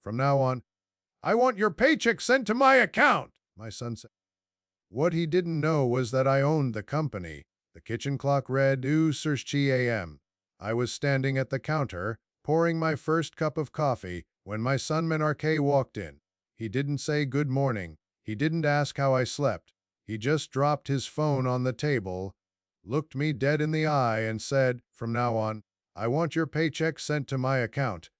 From now on, I want your paycheck sent to my account, my son said. What he didn't know was that I owned the company. The kitchen clock read 2:30 a.m. I was standing at the counter, pouring my first cup of coffee, when my son Menarche walked in. He didn't say good morning. He didn't ask how I slept. He just dropped his phone on the table, looked me dead in the eye, and said, "From now on, I want your paycheck sent to my account."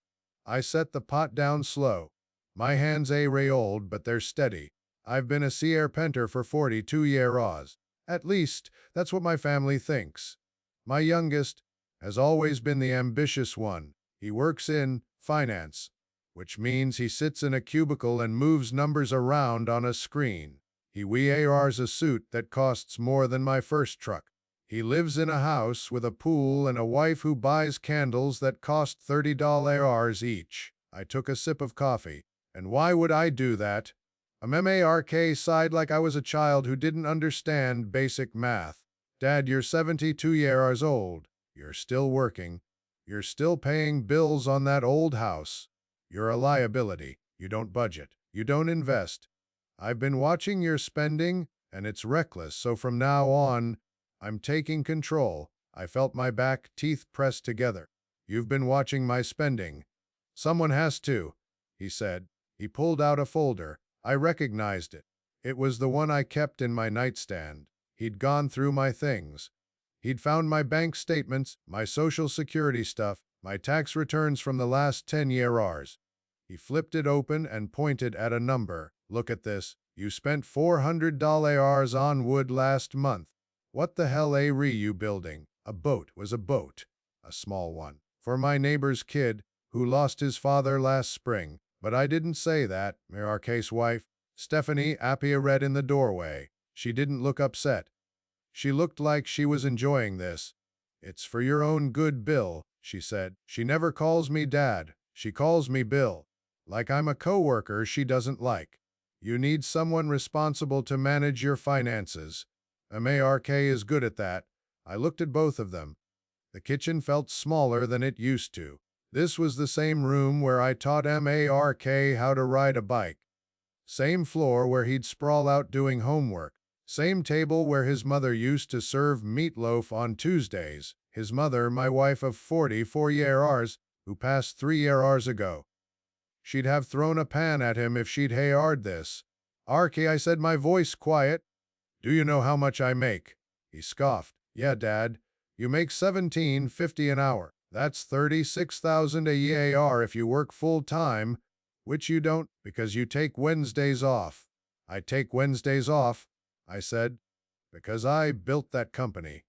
I set the pot down slow. My hands are old, but they're steady. I've been a Sierra Penter for 42 years. At least, that's what my family thinks. My youngest has always been the ambitious one. He works in finance, which means he sits in a cubicle and moves numbers around on a screen. He wears a suit that costs more than my first truck. He lives in a house with a pool and a wife who buys candles that cost $30 each. I took a sip of coffee. And why would I do that? Mark sighed like I was a child who didn't understand basic math. Dad, you're 72 years old. You're still working. You're still paying bills on that old house. You're a liability. You don't budget. You don't invest. I've been watching your spending, and it's reckless, so from now on, I'm taking control. I felt my back teeth pressed together. You've been watching my spending. Someone has to, he said. He pulled out a folder. I recognized it. It was the one I kept in my nightstand. He'd gone through my things. He'd found my bank statements, my social security stuff, my tax returns from the last 10 years. He flipped it open and pointed at a number. Look at this. You spent $400 on wood last month. What the hell are you building? A boat was a boat. A small one. For my neighbor's kid, who lost his father last spring. But I didn't say that. Marque's wife, Stephanie, appeared in the doorway. She didn't look upset. She looked like she was enjoying this. It's for your own good, Bill, she said. She never calls me Dad. She calls me Bill. Like I'm a coworker she doesn't like. You need someone responsible to manage your finances. Mark is good at that. I looked at both of them. The kitchen felt smaller than it used to. This was the same room where I taught Mark how to ride a bike. Same floor where he'd sprawl out doing homework. Same table where his mother used to serve meatloaf on Tuesdays. His mother, my wife of 44 years, who passed 3 years ago. She'd have thrown a pan at him if she'd heard this. "Arky," I said, my voice quiet. "Do you know how much I make?" He scoffed. "Yeah, Dad. You make $17.50 an hour. That's $36,000 a year if you work full-time, which you don't because you take Wednesdays off." "I take Wednesdays off," I said, "because I built that company."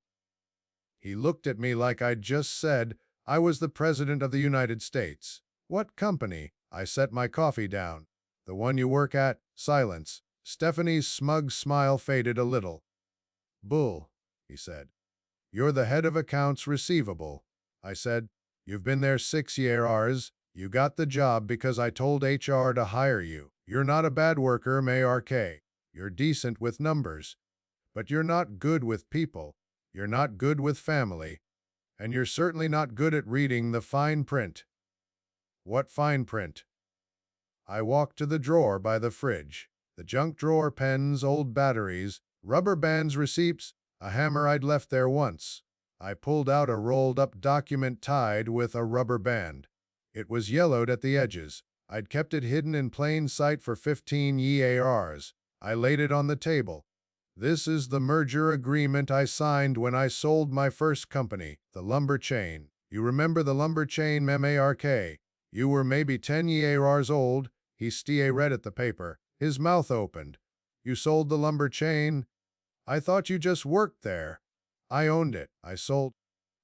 He looked at me like I'd just said I was the President of the United States. "What company?" I set my coffee down. "The one you work at." Silence. Stephanie's smug smile faded a little. "Bull," he said. "You're the head of accounts receivable." I said, "You've been there 6 years. You got the job because I told HR to hire you. You're not a bad worker, Mark. You're decent with numbers. But you're not good with people. You're not good with family. And you're certainly not good at reading the fine print." "What fine print?" I walked to the drawer by the fridge. The junk drawer, pens, old batteries, rubber bands, receipts, a hammer I'd left there once. I pulled out a rolled-up document tied with a rubber band. It was yellowed at the edges. I'd kept it hidden in plain sight for 15 years. I laid it on the table. "This is the merger agreement I signed when I sold my first company, the lumber chain. You remember the lumber chain, Mark? You were maybe 10 years old." He stared at the paper. His mouth opened. "You sold the lumber chain? I thought you just worked there." "I owned it. I sold,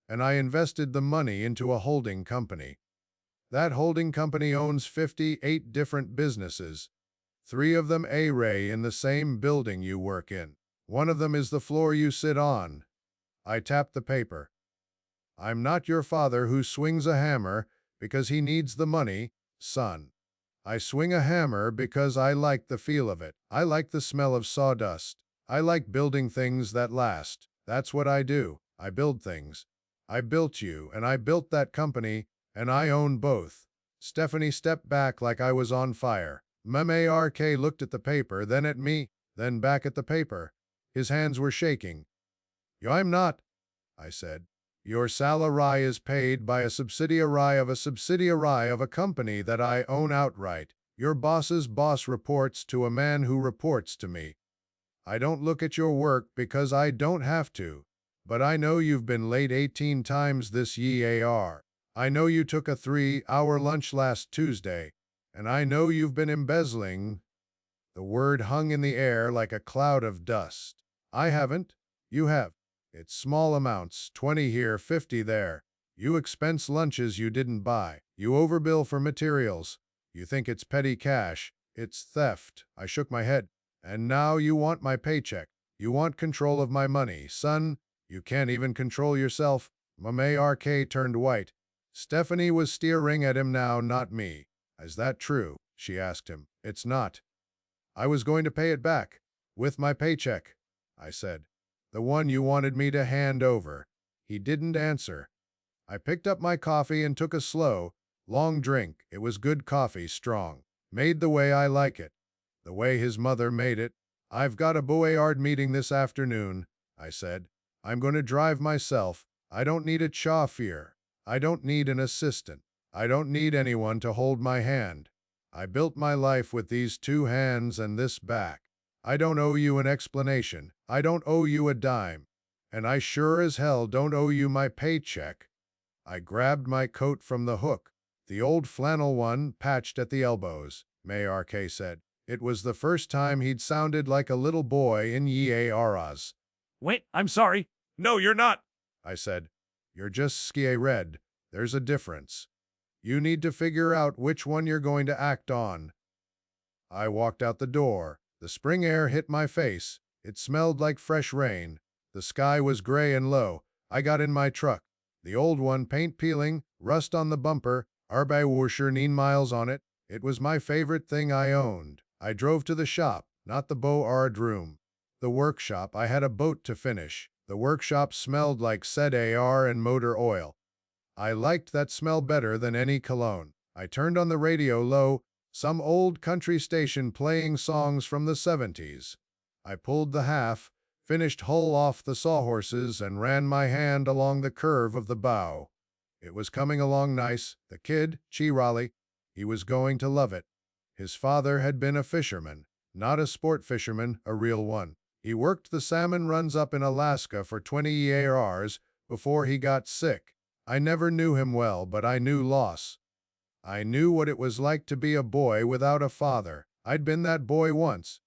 and I invested the money into a holding company. That holding company owns 58 different businesses. 3 of them are in the same building you work in. One of them is the floor you sit on." I tapped the paper. "I'm not your father who swings a hammer because he needs the money, son. I swing a hammer because I like the feel of it. I like the smell of sawdust. I like building things that last. That's what I do. I build things. I built you, and I built that company, and I own both. Stephanie stepped back like I was on fire. Mark looked at the paper, then at me, then back at the paper. His hands were shaking. I'm not, I said. Your salary is paid by a subsidiary of a company that I own outright. Your boss's boss reports to a man who reports to me. I don't look at your work because I don't have to. But I know you've been late 18 times this year. I know you took a 3-hour lunch last Tuesday. And I know you've been embezzling. The word hung in the air like a cloud of dust. I haven't. You have. It's small amounts, 20 here, 50 there. You expense lunches you didn't buy. You overbill for materials. You think it's petty cash. It's theft. I shook my head. And now you want my paycheck. You want control of my money. Son, you can't even control yourself. Mark turned white. Stephanie was staring at him now, not me. Is that true? She asked him. It's not. I was going to pay it back. With my paycheck, I said. The one you wanted me to hand over. He didn't answer. I picked up my coffee and took a slow, long drink. It was good coffee, strong. Made the way I like it. The way his mother made it. I've got a board meeting this afternoon, I said. I'm going to drive myself. I don't need a chauffeur. I don't need an assistant. I don't need anyone to hold my hand. I built my life with these 2 hands and this back. I don't owe you an explanation. I don't owe you a dime. And I sure as hell don't owe you my paycheck. I grabbed my coat from the hook, the old flannel one patched at the elbows. Mark said. It was the first time he'd sounded like a little boy in years. Wait, I'm sorry. No, you're not, I said. You're just sky red. There's a difference. You need to figure out which one you're going to act on. I walked out the door. The spring air hit my face. It smelled like fresh rain. The sky was gray and low. I got in my truck. The old one, paint peeling, rust on the bumper, Arbeitswasser 9 miles on it. It was my favorite thing I owned. I drove to the shop, not the board room. The workshop. I had a boat to finish. The workshop smelled like CDR and motor oil. I liked that smell better than any cologne. I turned on the radio low, some old country station playing songs from the 70s. I pulled the half, finished hull off the sawhorses and ran my hand along the curve of the bow. It was coming along nice. The kid, Chirali, he was going to love it. His father had been a fisherman, not a sport fisherman, a real one. He worked the salmon runs up in Alaska for 20 years before he got sick. I never knew him well, but I knew loss. I knew what it was like to be a boy without a father. I'd been that boy once.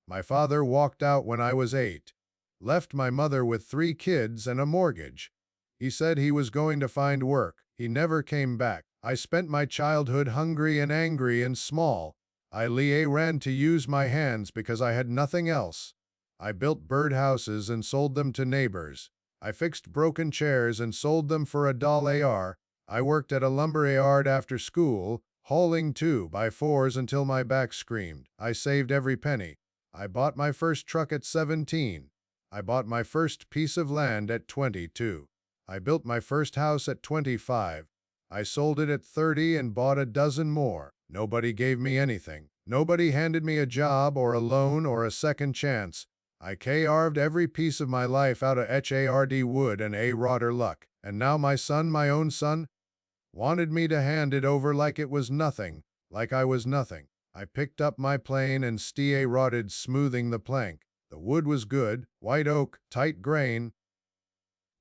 My father walked out when I was 8. Left my mother with 3 kids and a mortgage. He said he was going to find work. He never came back. I spent my childhood hungry and angry and small. I ran to use my hands because I had nothing else. I built birdhouses and sold them to neighbors. I fixed broken chairs and sold them for $1. I worked at a lumber yard after school, hauling 2x4s until my back screamed. I saved every penny. I bought my first truck at 17. I bought my first piece of land at 22. I built my first house at 25. I sold it at 30 and bought a dozen more. Nobody gave me anything. Nobody handed me a job or a loan or a second chance. I carved every piece of my life out of hard wood and rodder luck. And now my son, my own son, wanted me to hand it over like it was nothing, like I was nothing. I picked up my plane and rotted, smoothing the plank. The wood was good, white oak, tight grain,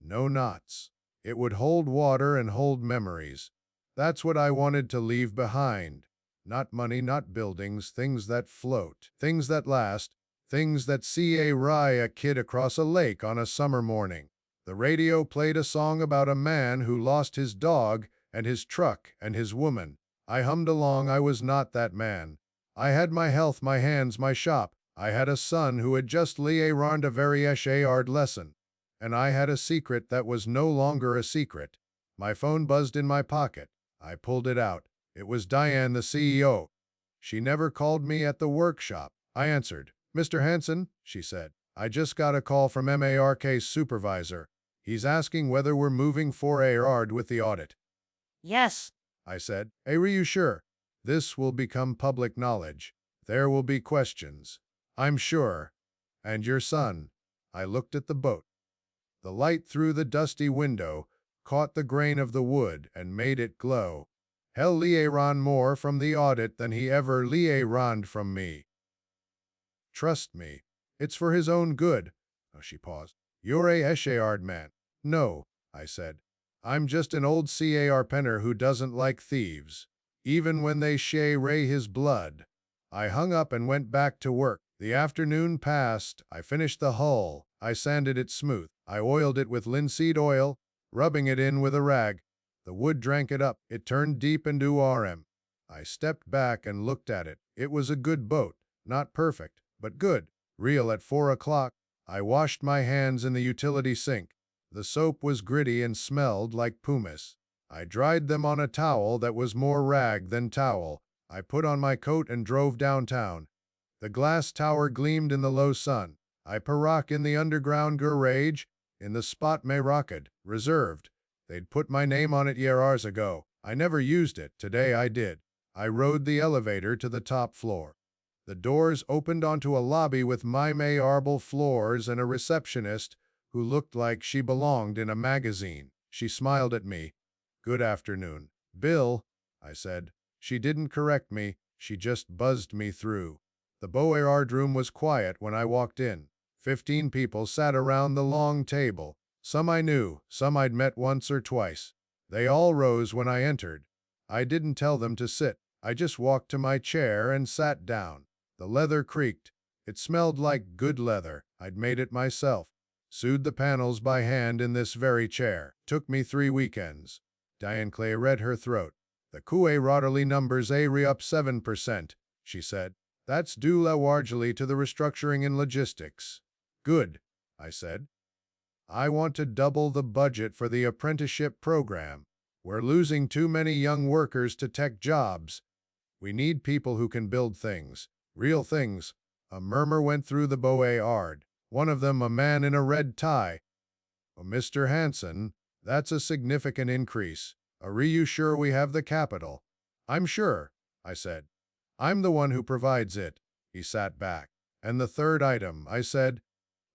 no knots. It would hold water and hold memories. That's what I wanted to leave behind. Not money, not buildings, things that float, things that last, things that see a kid across a lake on a summer morning. The radio played a song about a man who lost his dog and his truck and his woman. I hummed along. I was not that man. I had my health, my hands, my shop. I had a son who had just learned a very hard lesson. And I had a secret that was no longer a secret. My phone buzzed in my pocket. I pulled it out. It was Diane, the CEO. She never called me at the workshop. I answered. Mr. Hansen, she said, I just got a call from Mark's supervisor. He's asking whether we're moving forward with the audit. Yes, I said. Are you sure? This will become public knowledge. There will be questions. I'm sure. And your son. I looked at the boat. The light through the dusty window caught the grain of the wood and made it glow. Hell Ron more from the audit than he ever Roned from me. Trust me. It's for his own good. Oh, she paused. You're a Eshard man. No, I said. I'm just an old car penner who doesn't like thieves, even when they ray his blood. I hung up and went back to work. The afternoon passed. I finished the hull. I sanded it smooth. I oiled it with linseed oil, rubbing it in with a rag. The wood drank it up. It turned deep into RM. I stepped back and looked at it. It was a good boat. Not perfect, but good. Real at 4 o'clock. I washed my hands in the utility sink. The soap was gritty and smelled like pumice. I dried them on a towel that was more rag than towel. I put on my coat and drove downtown. The glass tower gleamed in the low sun. I parked in the underground garage, in the spot me rocket, reserved. They'd put my name on it years ago. I never used it. Today I did. I rode the elevator to the top floor. The doors opened onto a lobby with marble floors and a receptionist who looked like she belonged in a magazine. She smiled at me. Good afternoon. Bill, I said. She didn't correct me. She just buzzed me through. The Board room was quiet when I walked in. 15 people sat around the long table. Some I knew, some I'd met once or twice. They all rose when I entered. I didn't tell them to sit. I just walked to my chair and sat down. The leather creaked. It smelled like good leather. I'd made it myself. Sewed the panels by hand in this very chair. Took me 3 weekends. Diane Clay read her throat. The QA Rotterly numbers are up 7%, she said. That's due largely to the restructuring in logistics. Good, I said. I want to double the budget for the apprenticeship program. We're losing too many young workers to tech jobs. We need people who can build things, real things. A murmur went through the Board. One of them a man in a red tie. Oh, Mr. Hanson, that's a significant increase. Are you sure we have the capital? I'm sure, I said. I'm the one who provides it. He sat back. And the third item, I said.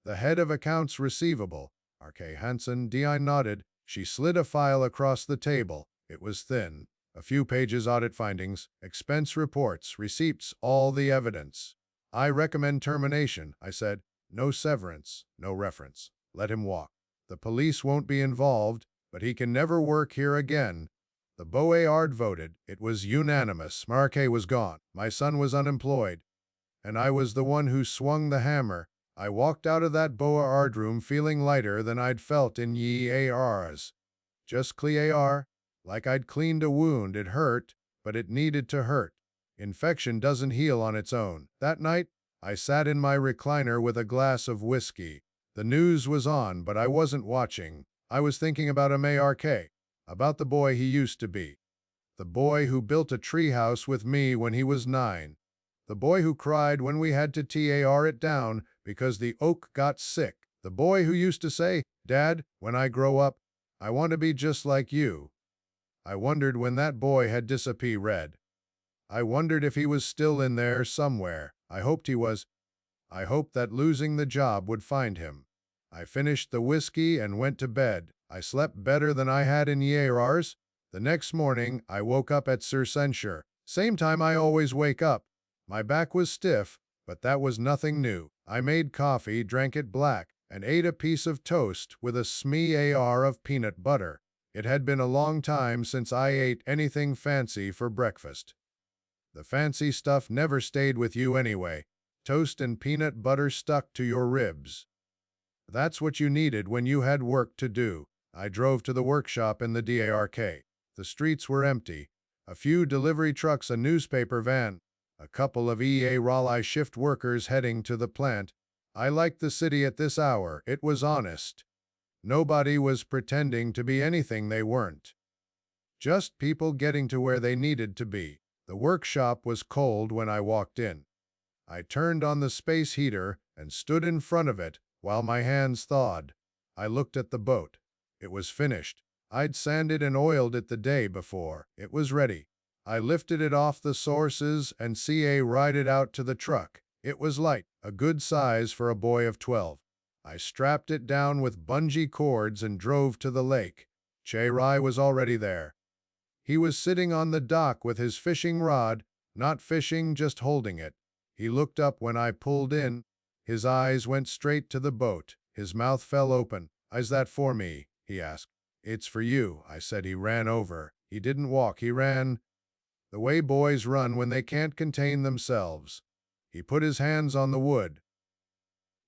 The head of accounts receivable. R.K. Hanson, D.I. nodded. She slid a file across the table. It was thin. A few pages audit findings, expense reports, receipts, all the evidence. I recommend termination, I said. No severance, no reference. Let him walk. The police won't be involved, but he can never work here again. The Board voted. It was unanimous. Marquet was gone. My son was unemployed. And I was the one who swung the hammer. I walked out of that Board room feeling lighter than I'd felt in years. Just clear, like I'd cleaned a wound. It hurt, but it needed to hurt. Infection doesn't heal on its own. That night, I sat in my recliner with a glass of whiskey. The news was on, but I wasn't watching. I was thinking about Mark, about the boy he used to be. The boy who built a treehouse with me when he was 9. The boy who cried when we had to tear it down because the oak got sick. The boy who used to say, Dad, when I grow up, I want to be just like you. I wondered when that boy had disappeared. I wondered if he was still in there somewhere. I hoped he was. I hoped that losing the job would find him. I finished the whiskey and went to bed. I slept better than I had in years. The next morning, I woke up at Sir Censure. Same time I always wake up. My back was stiff, but that was nothing new. I made coffee, drank it black, and ate a piece of toast with a smear of peanut butter. It had been a long time since I ate anything fancy for breakfast. The fancy stuff never stayed with you anyway. Toast and peanut butter stuck to your ribs. That's what you needed when you had work to do. I drove to the workshop in the DARK. The streets were empty. A few delivery trucks, a newspaper van, a couple of Raleigh shift workers heading to the plant. I liked the city at this hour. It was honest. Nobody was pretending to be anything they weren't. Just people getting to where they needed to be. The workshop was cold when I walked in. I turned on the space heater and stood in front of it while my hands thawed. I looked at the boat. It was finished. I'd sanded and oiled it the day before. It was ready. I lifted it off the sources and ride it out to the truck. It was light, a good size for a boy of 12. I strapped it down with bungee cords and drove to the lake. Rai was already there. He was sitting on the dock with his fishing rod, not fishing, just holding it. He looked up when I pulled in. His eyes went straight to the boat. His mouth fell open. "Is that for me?" he asked. "It's for you," I said. He ran over. He didn't walk, he ran. The way boys run when they can't contain themselves. He put his hands on the wood.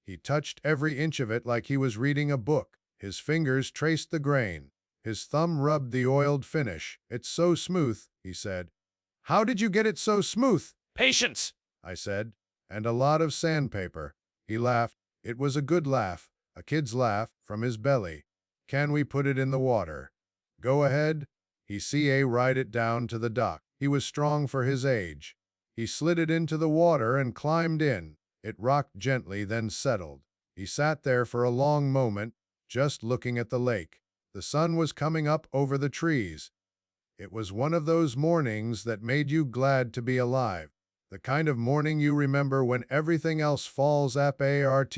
He touched every inch of it like he was reading a book. His fingers traced the grain. His thumb rubbed the oiled finish. "It's so smooth," he said. "How did you get it so smooth?" Patience! I said. "And a lot of sandpaper." He laughed. It was a good laugh, a kid's laugh, from his belly. "Can we put it in the water?" "Go ahead." He ride it down to the dock. He was strong for his age. He slid it into the water and climbed in. It rocked gently, then settled. He sat there for a long moment, just looking at the lake. The sun was coming up over the trees. It was one of those mornings that made you glad to be alive. The kind of morning you remember when everything else falls apart.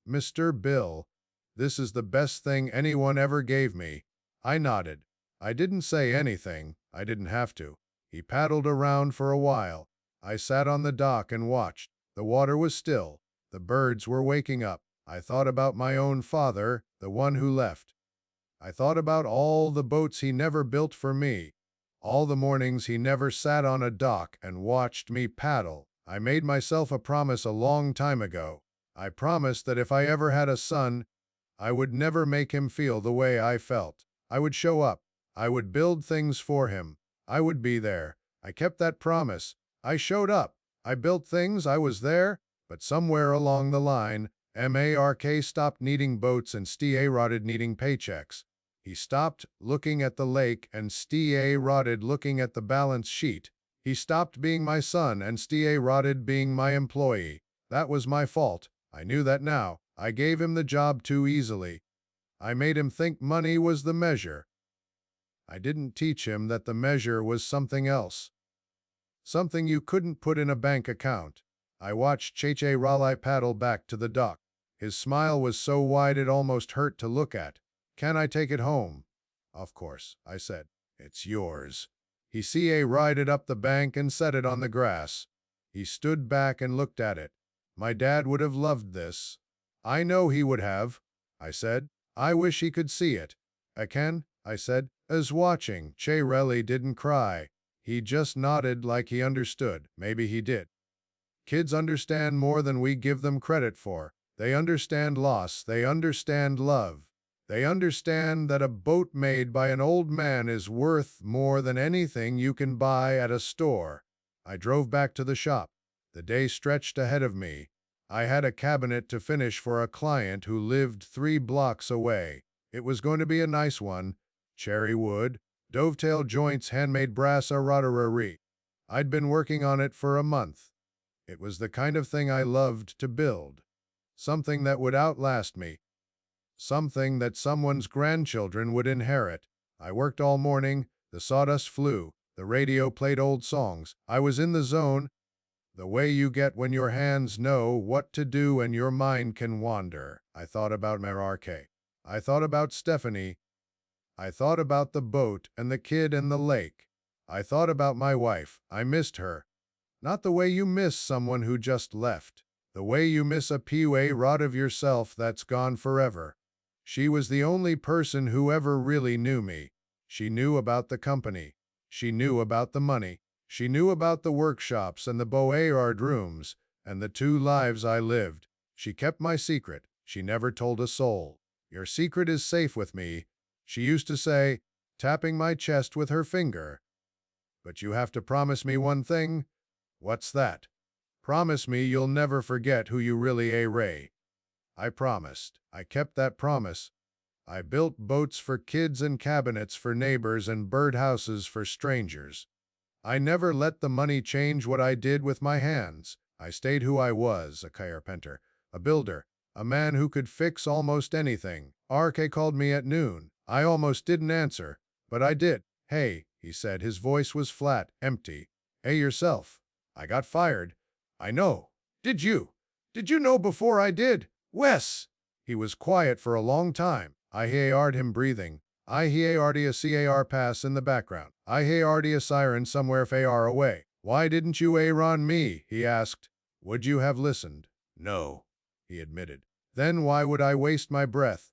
"Mr. Bill, this is the best thing anyone ever gave me." I nodded. I didn't say anything. I didn't have to. He paddled around for a while. I sat on the dock and watched. The water was still. The birds were waking up. I thought about my own father, the one who left. I thought about all the boats he never built for me, all the mornings he never sat on a dock and watched me paddle. I made myself a promise a long time ago. I promised that if I ever had a son, I would never make him feel the way I felt. I would show up. I would build things for him. I would be there. I kept that promise. I showed up. I built things. I was there. But somewhere along the line, Mark stopped needing boats and started needing paychecks. He stopped looking at the lake and started looking at the balance sheet. He stopped being my son and started being my employee. That was my fault. I knew that now. I gave him the job too easily. I made him think money was the measure. I didn't teach him that the measure was something else. Something you couldn't put in a bank account. I watched Raleigh paddle back to the dock. His smile was so wide it almost hurt to look at. "Can I take it home?" "Of course," I said. "It's yours." He ride it up the bank and set it on the grass. He stood back and looked at it. "My dad would have loved this." "I know he would have," I said. "I wish he could see it." "Can?" I said. As watching, Raleigh didn't cry. He just nodded like he understood. Maybe he did. Kids understand more than we give them credit for. They understand loss. They understand love. They understand that a boat made by an old man is worth more than anything you can buy at a store. I drove back to the shop. The day stretched ahead of me. I had a cabinet to finish for a client who lived 3 blocks away. It was going to be a nice one. Cherry wood, dovetail joints, handmade brass rotary. I'd been working on it for a month. It was the kind of thing I loved to build. Something that would outlast me. Something that someone's grandchildren would inherit. I worked all morning. The sawdust flew. The radio played old songs. I was in the zone. The way you get when your hands know what to do and your mind can wander. I thought about Mark. I thought about Stephanie. I thought about the boat and the kid and the lake. I thought about my wife. I missed her. Not the way you miss someone who just left. The way you miss a rod of yourself that's gone forever. She was the only person who ever really knew me. She knew about the company. She knew about the money. She knew about the workshops and the Board rooms and the 2 lives I lived. She kept my secret. She never told a soul. "Your secret is safe with me," she used to say, tapping my chest with her finger. "But you have to promise me one thing." "What's that?" "Promise me you'll never forget who you really are." I promised. I kept that promise. I built boats for kids and cabinets for neighbors and birdhouses for strangers. I never let the money change what I did with my hands. I stayed who I was, a carpenter, a builder, a man who could fix almost anything. RK called me at noon. I almost didn't answer, but I did. Hey, he said. His voice was flat, empty. Hey yourself. I got fired. I know. Did you? Did you know before I did? Wes! He was quiet for a long time. I heard him breathing. I heard a car pass in the background. I heard a siren somewhere far away. Why didn't you on me? He asked. Would you have listened? No, he admitted. Then why would I waste my breath?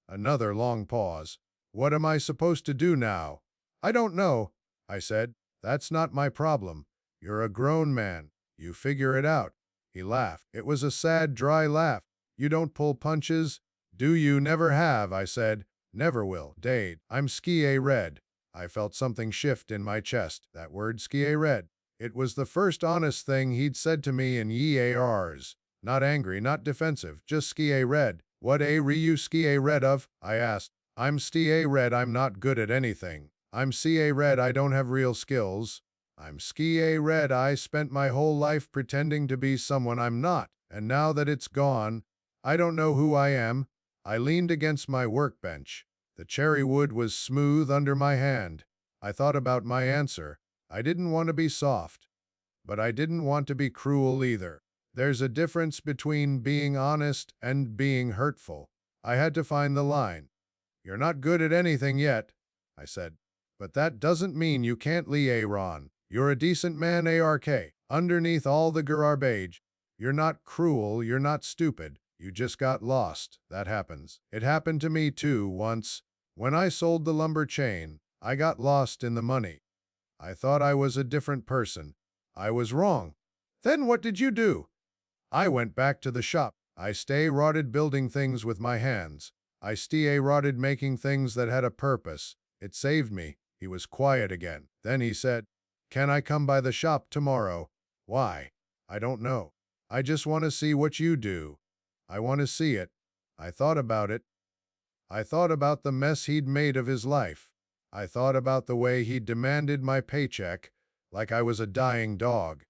Another long pause. What am I supposed to do now? I don't know, I said. That's not my problem. You're a grown man. You figure it out. He laughed. It was a sad, dry laugh. You don't pull punches? Do you? Never have, I said. Never will. Dade. I'm red. I felt something shift in my chest. That word red. It was the first honest thing he'd said to me in years. Not angry, not defensive, just red. What are you red of? I asked. I'm red. I'm not good at anything. I'm red. I don't have real skills. I'm red. I spent my whole life pretending to be someone I'm not, and now that it's gone, I don't know who I am. I leaned against my workbench. The cherry wood was smooth under my hand. I thought about my answer. I didn't want to be soft, but I didn't want to be cruel either. There's a difference between being honest and being hurtful. I had to find the line. You're not good at anything yet, I said. But that doesn't mean you can't Ron. You're a decent man, ARK. Underneath all the garbage. You're not cruel, you're not stupid. You just got lost. That happens. It happened to me too, once. When I sold the lumber chain, I got lost in the money. I thought I was a different person. I was wrong. Then what did you do? I went back to the shop. I rotted building things with my hands. I rotted making things that had a purpose. It saved me. He was quiet again. Then he said, Can I come by the shop tomorrow? Why? I don't know. I just want to see what you do. I want to see it. I thought about it. I thought about the mess he'd made of his life. I thought about the way he demanded my paycheck, like I was a dying dog.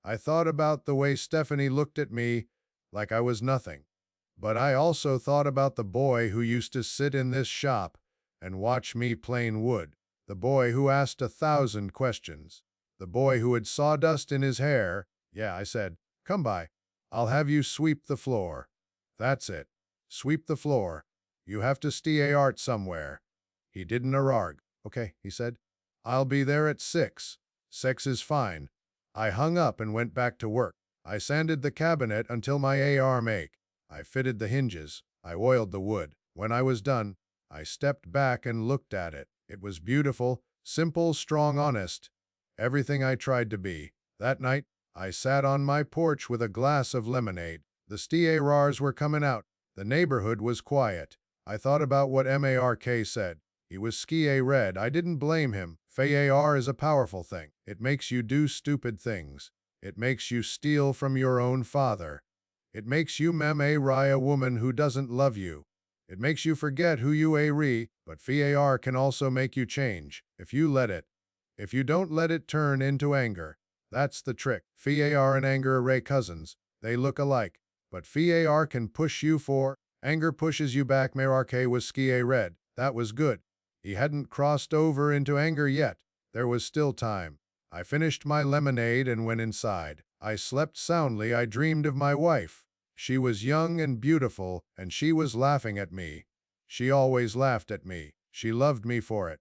I thought about the way Stephanie looked at me, like I was nothing. But I also thought about the boy who used to sit in this shop and watch me plane wood. The boy who asked 1,000 questions. The boy who had sawdust in his hair. Yeah, I said, come by. I'll have you sweep the floor. That's it. Sweep the floor. You have to stay art somewhere. He didn't ararg. Okay, he said. I'll be there at 6. 6 is fine. I hung up and went back to work. I sanded the cabinet until my arm ached. I fitted the hinges. I oiled the wood. When I was done, I stepped back and looked at it. It was beautiful, simple, strong, honest. Everything I tried to be. That night, I sat on my porch with a glass of lemonade. The stars were coming out. The neighborhood was quiet. I thought about what Mark said. He was red. I didn't blame him. Far is a powerful thing. It makes you do stupid things. It makes you steal from your own father. It makes you marry a woman who doesn't love you. It makes you forget who you are, but far can also make you change, if you let it. If you don't let it turn into anger. That's the trick. Far and anger are cousins. They look alike. But far can push you for. Anger pushes you back. Mark was red. That was good. He hadn't crossed over into anger yet. There was still time. I finished my lemonade and went inside. I slept soundly. I dreamed of my wife. She was young and beautiful, and she was laughing at me. She always laughed at me. She loved me for it.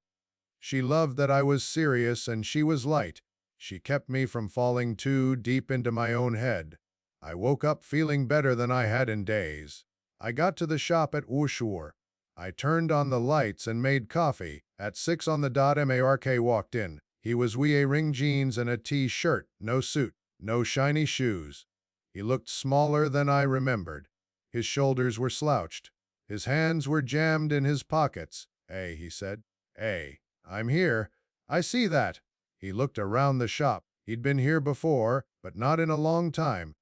She loved that I was serious and she was light. She kept me from falling too deep into my own head. I woke up feeling better than I had in days. I got to the shop at Wushur. I turned on the lights and made coffee. At 6 on the dot, Mark walked in. He was wearing jeans and a t-shirt, no suit, no shiny shoes. He looked smaller than I remembered. His shoulders were slouched. His hands were jammed in his pockets. Hey, he said. Hey, I'm here. I see that. He looked around the shop. He'd been here before, but not in a long time.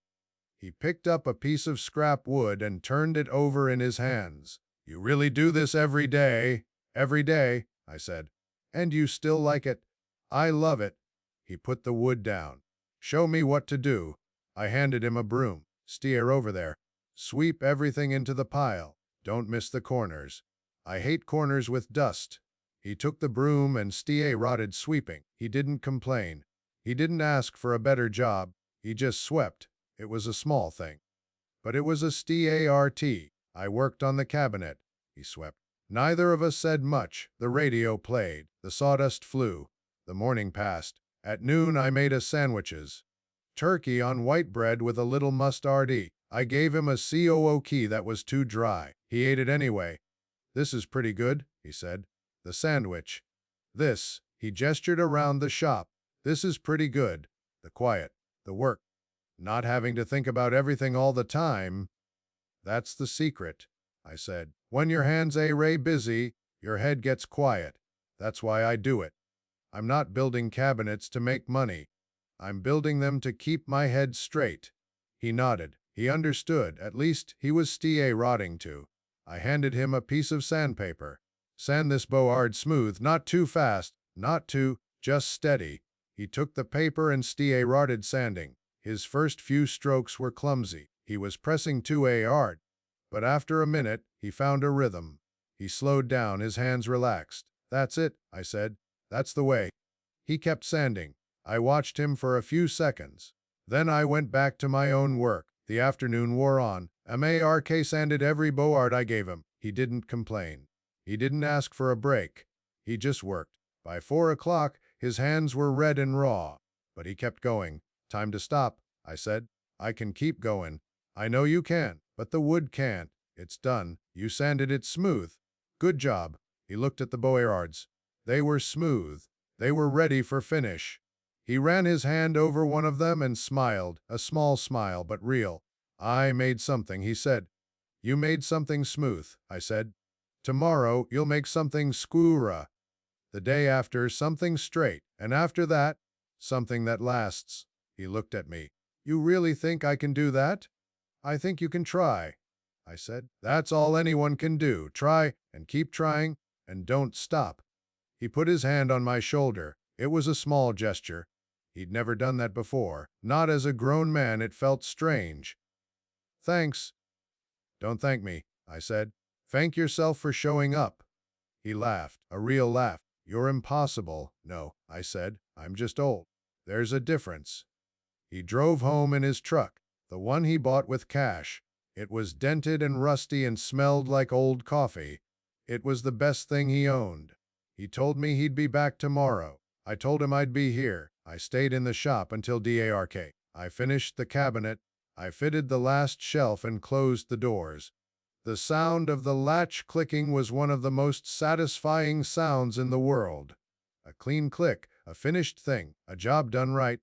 He picked up a piece of scrap wood and turned it over in his hands. You really do this every day? Every day, I said. And you still like it? I love it. He put the wood down. Show me what to do. I handed him a broom. Steer over there. Sweep everything into the pile. Don't miss the corners. I hate corners with dust. He took the broom and rotted sweeping. He didn't complain. He didn't ask for a better job. He just swept. It was a small thing. But it was a start. I worked on the cabinet. He swept. Neither of us said much. The radio played. The sawdust flew. The morning passed. At noon I made us sandwiches. Turkey on white bread with a little mustard. I gave him a key that was too dry. He ate it anyway. "This is pretty good," he said. "The sandwich. This," he gestured around the shop. "This is pretty good. The quiet. The work. Not having to think about everything all the time. That's the secret," I said. "When your hands are busy, your head gets quiet. That's why I do it. I'm not building cabinets to make money. I'm building them to keep my head straight." He nodded. He understood. At least he was rotting too. I handed him a piece of sandpaper. "Sand this board smooth, not too fast, not too, just steady." He took the paper and started sanding. His first few strokes were clumsy. He was pressing too hard. But after a minute, he found a rhythm. He slowed down, his hands relaxed. "That's it," I said. "That's the way." He kept sanding. I watched him for a few seconds. Then I went back to my own work. The afternoon wore on. Mark sanded every board I gave him. He didn't complain. He didn't ask for a break. He just worked. By 4 o'clock, his hands were red and raw. But he kept going. "Time to stop," I said. "I can keep going. I know you can, but the wood can't. It's done. You sanded it smooth. Good job." He looked at the boards. They were smooth. They were ready for finish. He ran his hand over one of them and smiled, a small smile, but real. "I made something," he said. "You made something smooth," I said. "Tomorrow, you'll make something square. The day after, something straight. And after that, something that lasts." He looked at me. "You really think I can do that?" "I think you can try," I said. "That's all anyone can do. Try, and keep trying, and don't stop." He put his hand on my shoulder. It was a small gesture. He'd never done that before. Not as a grown man, it felt strange. "Thanks." "Don't thank me," I said. "Thank yourself for showing up." He laughed, a real laugh. "You're impossible." "No," I said. "I'm just old. There's a difference." He drove home in his truck, the one he bought with cash. It was dented and rusty and smelled like old coffee. It was the best thing he owned. He told me he'd be back tomorrow. I told him I'd be here. I stayed in the shop until dark. I finished the cabinet. I fitted the last shelf and closed the doors. The sound of the latch clicking was one of the most satisfying sounds in the world. A clean click, a finished thing, a job done right.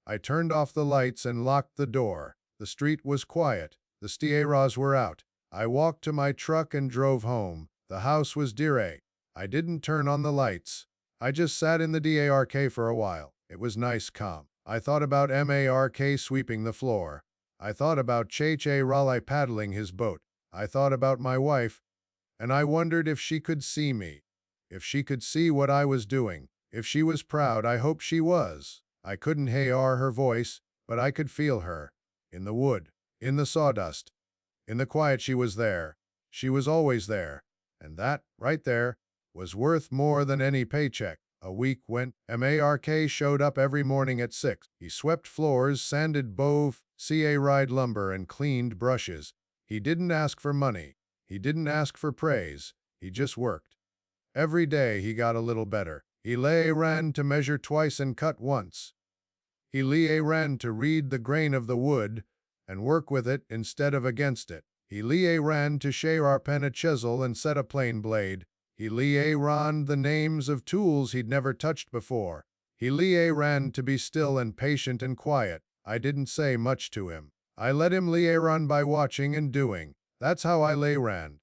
I turned off the lights and locked the door. The street was quiet. The stars were out. I walked to my truck and drove home. The house was dirty. I didn't turn on the lights. I just sat in the dark for a while. It was nice calm. I thought about Mark sweeping the floor. I thought about Che Raleigh paddling his boat. I thought about my wife, and I wondered if she could see me. If she could see what I was doing. If she was proud. I hope she was. I couldn't hear her voice, but I could feel her. In the wood. In the sawdust. In the quiet, she was there. She was always there. And that, right there, was worth more than any paycheck. A week went. Mark showed up every morning at 6. He swept floors, sanded bove, ride lumber, and cleaned brushes. He didn't ask for money. He didn't ask for praise. He just worked. Every day he got a little better. He ran to measure twice and cut once. He ran to read the grain of the wood and work with it instead of against it. He ran to sharpen a chisel and set a plain blade. He ran the names of tools he'd never touched before. He ran to be still and patient and quiet. I didn't say much to him. I let him run by watching and doing. That's how I ran.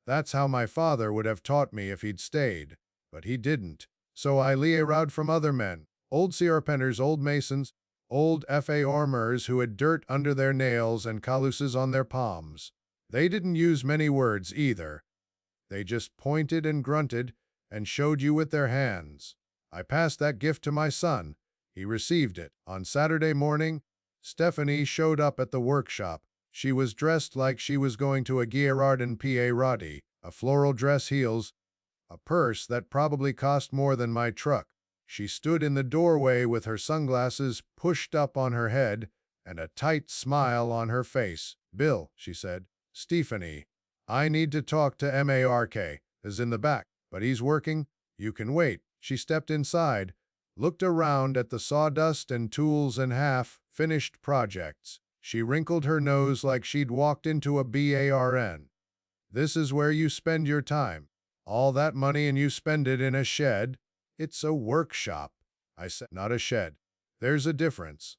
That's how my father would have taught me if he'd stayed. But he didn't. So I ran from other men. Old carpenters, old masons, old farmers who had dirt under their nails and calluses on their palms. They didn't use many words either. They just pointed and grunted and showed you with their hands. I passed that gift to my son. He received it. On Saturday morning, Stephanie showed up at the workshop. She was dressed like she was going to a garden party. a floral dress heels, a purse that probably cost more than my truck. She stood in the doorway with her sunglasses pushed up on her head and a tight smile on her face. "Bill," she said. "Stephanie, I need to talk to Mark, is in the back, but he's working. You can wait." She stepped inside, looked around at the sawdust and tools and half-finished projects. She wrinkled her nose like she'd walked into a barn. "This is where you spend your time. All that money and you spend it in a shed?" "It's a workshop," I said, "not a shed. There's a difference."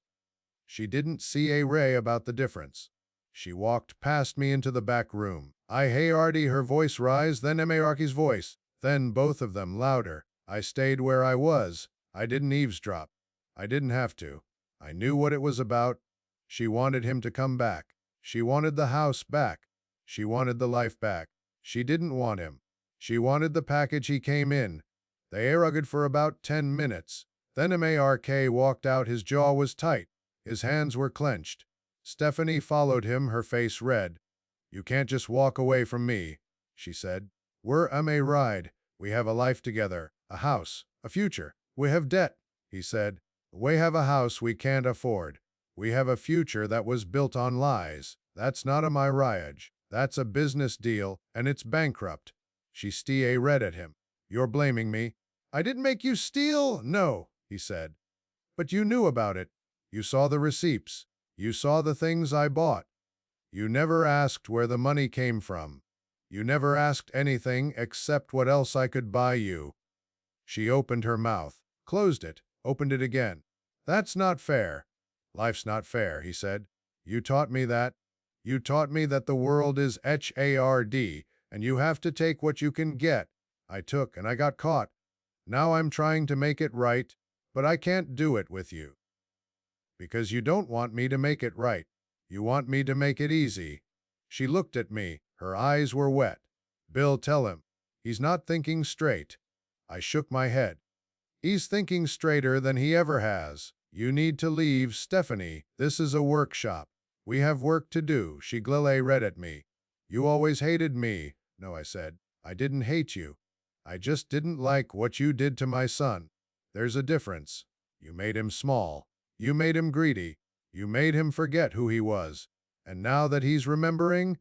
She didn't see a ray about the difference. She walked past me into the back room. I heard her voice rise, then Marky's voice, then both of them louder. I stayed where I was. I didn't eavesdrop. I didn't have to. I knew what it was about. She wanted him to come back. She wanted the house back. She wanted the life back. She didn't want him. She wanted the package he came in. They argued for about 10 minutes. Then Mark walked out. His jaw was tight. His hands were clenched. Stephanie followed him, her face red. "You can't just walk away from me," she said. "We're married. We have a life together, a house, a future. We have debt," he said. "We have a house we can't afford. We have a future that was built on lies. That's not a marriage. That's a business deal, and it's bankrupt." She stared at him. "You're blaming me." "I didn't make you steal." "No," he said. "But you knew about it. You saw the receipts. You saw the things I bought. You never asked where the money came from. You never asked anything except what else I could buy you." She opened her mouth, closed it, opened it again. "That's not fair." "Life's not fair," he said. "You taught me that. You taught me that the world is hard, and you have to take what you can get. I took and I got caught. Now I'm trying to make it right, but I can't do it with you. Because you don't want me to make it right. You want me to make it easy." She looked at me. Her eyes were wet. "Bill, tell him. He's not thinking straight." I shook my head. "He's thinking straighter than he ever has. You need to leave, Stephanie. This is a workshop. We have work to do." She glared at me. "You always hated me." "No," I said. "I didn't hate you. I just didn't like what you did to my son. There's a difference. You made him small. You made him greedy. You made him forget who he was. And now that he's remembering,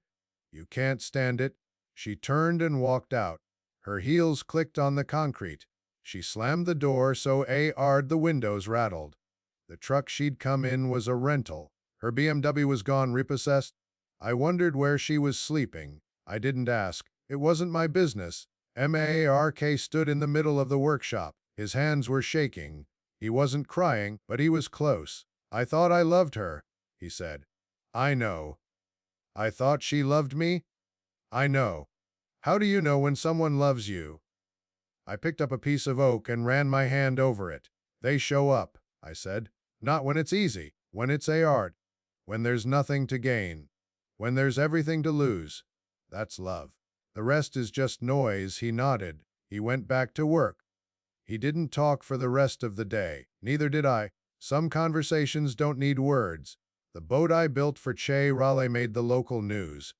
you can't stand it." She turned and walked out. Her heels clicked on the concrete. She slammed the door so the windows rattled. The truck she'd come in was a rental. Her BMW was gone, repossessed. I wondered where she was sleeping. I didn't ask. It wasn't my business. Mark stood in the middle of the workshop. His hands were shaking. He wasn't crying, but he was close. "I thought I loved her," he said. "I know." "I thought she loved me?" "I know." "How do you know when someone loves you?" I picked up a piece of oak and ran my hand over it. "They show up," I said. "Not when it's easy. When it's hard. When there's nothing to gain. When there's everything to lose. That's love. The rest is just noise." He nodded. He went back to work. He didn't talk for the rest of the day. Neither did I. Some conversations don't need words. The boat I built for Che Raleigh made the local news.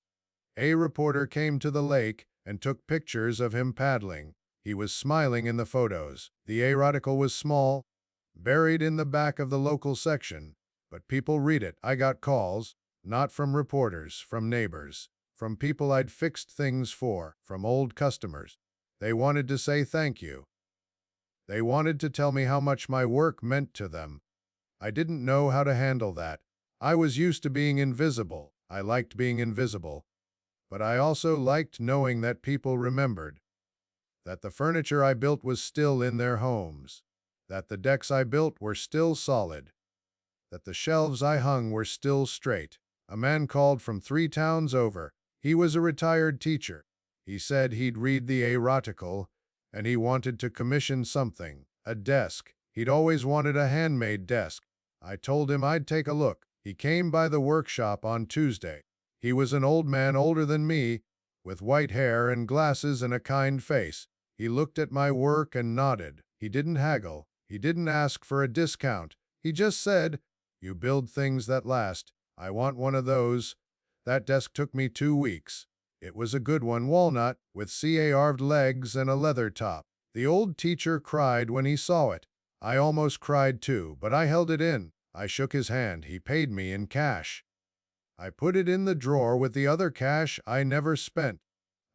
A reporter came to the lake and took pictures of him paddling. He was smiling in the photos. The article was small, buried in the back of the local section, but people read it. I got calls, not from reporters, from neighbors, from people I'd fixed things for, from old customers. They wanted to say thank you. They wanted to tell me how much my work meant to them. I didn't know how to handle that. I was used to being invisible. I liked being invisible. But I also liked knowing that people remembered. That the furniture I built was still in their homes. That the decks I built were still solid. That the shelves I hung were still straight. A man called from 3 towns over. He was a retired teacher. He said he'd read the article, and he wanted to commission something. A desk. He'd always wanted a handmade desk. I told him I'd take a look. He came by the workshop on Tuesday. He was an old man, older than me, with white hair and glasses and a kind face. He looked at my work and nodded. He didn't haggle. He didn't ask for a discount. He just said, "You build things that last. I want one of those." That desk took me 2 weeks. It was a good one, walnut, with carved legs and a leather top. The old teacher cried when he saw it. I almost cried too, but I held it in. I shook his hand. He paid me in cash. I put it in the drawer with the other cash I never spent.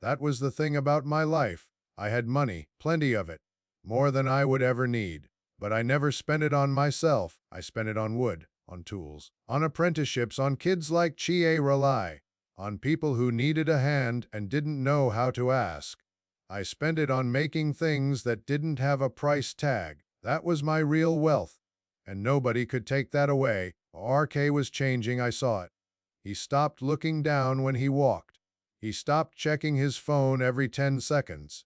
That was the thing about my life. I had money, plenty of it, more than I would ever need. But I never spent it on myself. I spent it on wood, on tools, on apprenticeships, on kids like Chie Rely, on people who needed a hand and didn't know how to ask. I spent it on making things that didn't have a price tag. That was my real wealth, and nobody could take that away. RK was changing, I saw it. He stopped looking down when he walked. He stopped checking his phone every 10 seconds.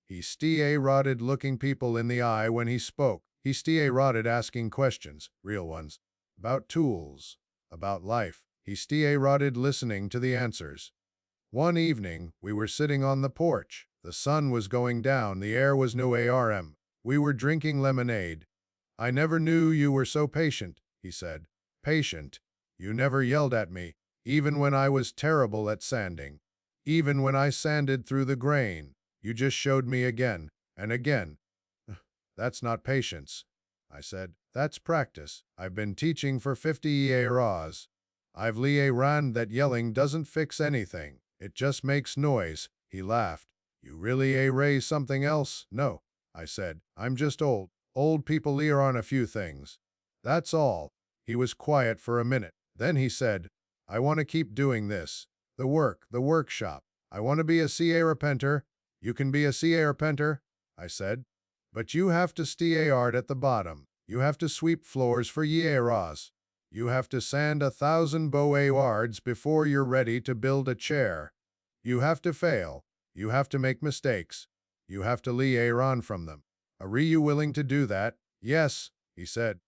He stay-rotted looking people in the eye when he spoke. He stay-rotted asking questions, real ones, about tools, about life. He stay-rotted listening to the answers. One evening, we were sitting on the porch. The sun was going down, the air was no ARM. We were drinking lemonade. I never knew you were so patient, he said. Patient. You never yelled at me, even when I was terrible at sanding. Even when I sanded through the grain, you just showed me again and again. That's not patience, I said. That's practice. I've been teaching for 50 years. I've learned that yelling doesn't fix anything. It just makes noise. He laughed. You really raise something else? No, I said. I'm just old. Old people leer on a few things. That's all. He was quiet for a minute. Then he said, I want to keep doing this. The workshop. I want to be a CA-repenter. You can be a CA-repenter, I said. But you have to stay-art at the bottom. You have to sweep floors for years. You have to sand 1,000 boards before you're ready to build a chair. You have to fail. You have to make mistakes. You have to learn from them. Are you willing to do that? Yes, he said.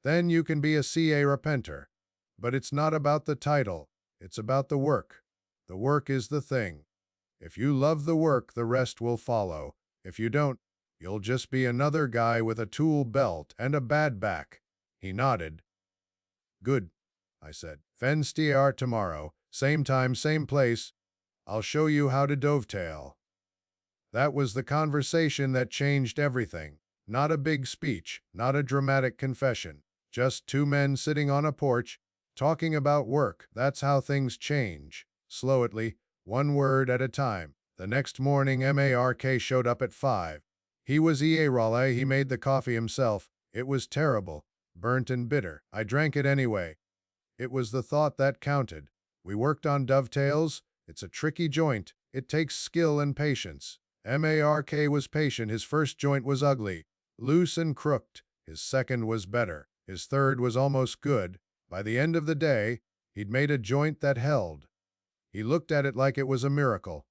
Then you can be a CA-repenter. But it's not about the title. It's about the work. The work is the thing. If you love the work, the rest will follow. If you don't, you'll just be another guy with a tool belt and a bad back. He nodded. Good, I said. Fenstiar tomorrow, same time, same place. I'll show you how to dovetail. That was the conversation that changed everything. Not a big speech, not a dramatic confession. Just two men sitting on a porch, talking about work. That's how things change. Slowly, one word at a time. The next morning, Mark showed up at 5. He was Raleigh. He made the coffee himself. It was terrible, burnt and bitter. I drank it anyway. It was the thought that counted. We worked on dovetails. It's a tricky joint. It takes skill and patience. Mark was patient. His first joint was ugly, loose and crooked. His second was better. His third was almost good. By the end of the day, he'd made a joint that held. He looked at it like it was a miracle.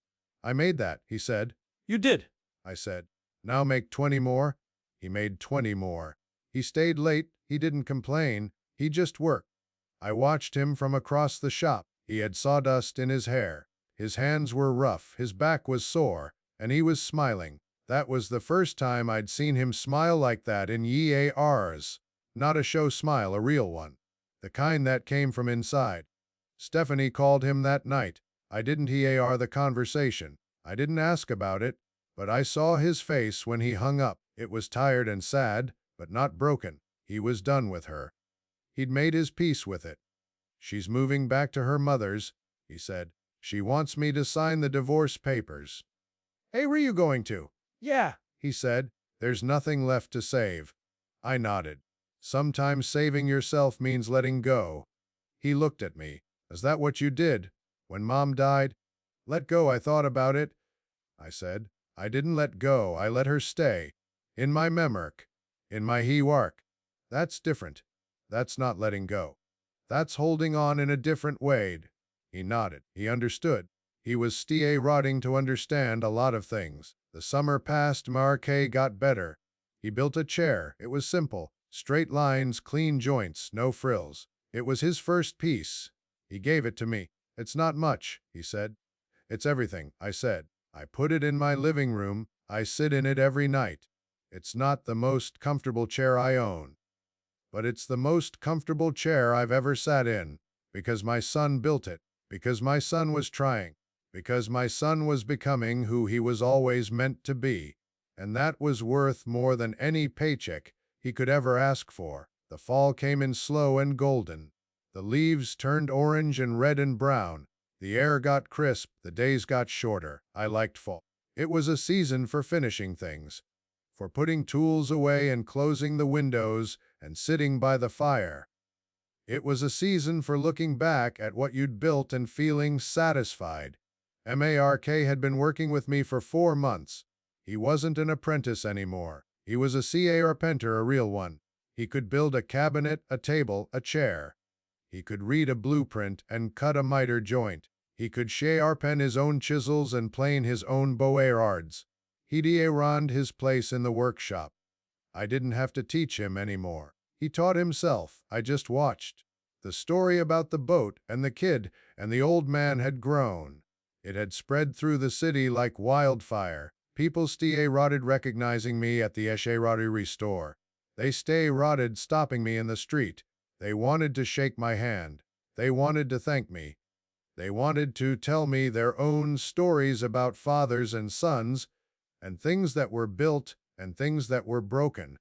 I made that, he said. You did, I said. Now make 20 more. He made 20 more. He stayed late. He didn't complain. He just worked. I watched him from across the shop. He had sawdust in his hair. His hands were rough. His back was sore. And he was smiling. That was the first time I'd seen him smile like that in years. Not a show smile, a real one. The kind that came from inside. Stephanie called him that night. I didn't hear the conversation. I didn't ask about it, but I saw his face when he hung up. It was tired and sad, but not broken. He was done with her. He'd made his peace with it. She's moving back to her mother's, he said. She wants me to sign the divorce papers. Hey, where you going to? Yeah, He said. There's nothing left to save. I nodded. Sometimes saving yourself means letting go. He looked at me. Is that what you did? When Mom died? Let go. I thought about it, I said. I didn't let go. I let her stay. In my memork. In my he-work. That's different. That's not letting go. That's holding on in a different way. He nodded. He understood. He was stay-rotting to understand a lot of things. The summer passed. Mark got better. He built a chair. It was simple. Straight lines, clean joints, no frills. It was his first piece. He gave it to me. It's not much, he said. It's everything, I said. I put it in my living room. I sit in it every night. It's not the most comfortable chair I own, but it's the most comfortable chair I've ever sat in, because my son built it, because my son was trying. because my son was becoming who he was always meant to be, and that was worth more than any paycheck he could ever ask for. The fall came in slow and golden. The leaves turned orange and red and brown. The air got crisp, the days got shorter. I liked fall. It was a season for finishing things, for putting tools away and closing the windows and sitting by the fire. It was a season for looking back at what you'd built and feeling satisfied. Mark had been working with me for 4 months. He wasn't an apprentice anymore. He was a carpenter, a real one. He could build a cabinet, a table, a chair. He could read a blueprint and cut a miter joint. He could sharpen his own chisels and plane his own boards. He'd earned his place in the workshop. I didn't have to teach him anymore. He taught himself. I just watched. The story about the boat and the kid and the old man had grown. It had spread through the city like wildfire. People started recognizing me at the Escherottery store. They started stopping me in the street. They wanted to shake my hand. They wanted to thank me. They wanted to tell me their own stories about fathers and sons, and things that were built and things that were broken.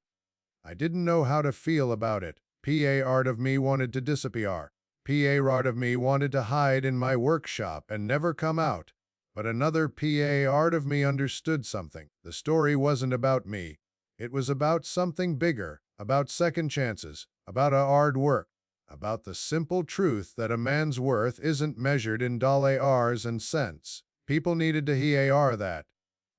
I didn't know how to feel about it. Part of me wanted to disappear. Part of me wanted to hide in my workshop and never come out. But another part of me understood something. The story wasn't about me. It was about something bigger, about second chances, about hard work, about the simple truth that a man's worth isn't measured in dollars and cents. People needed to hear that.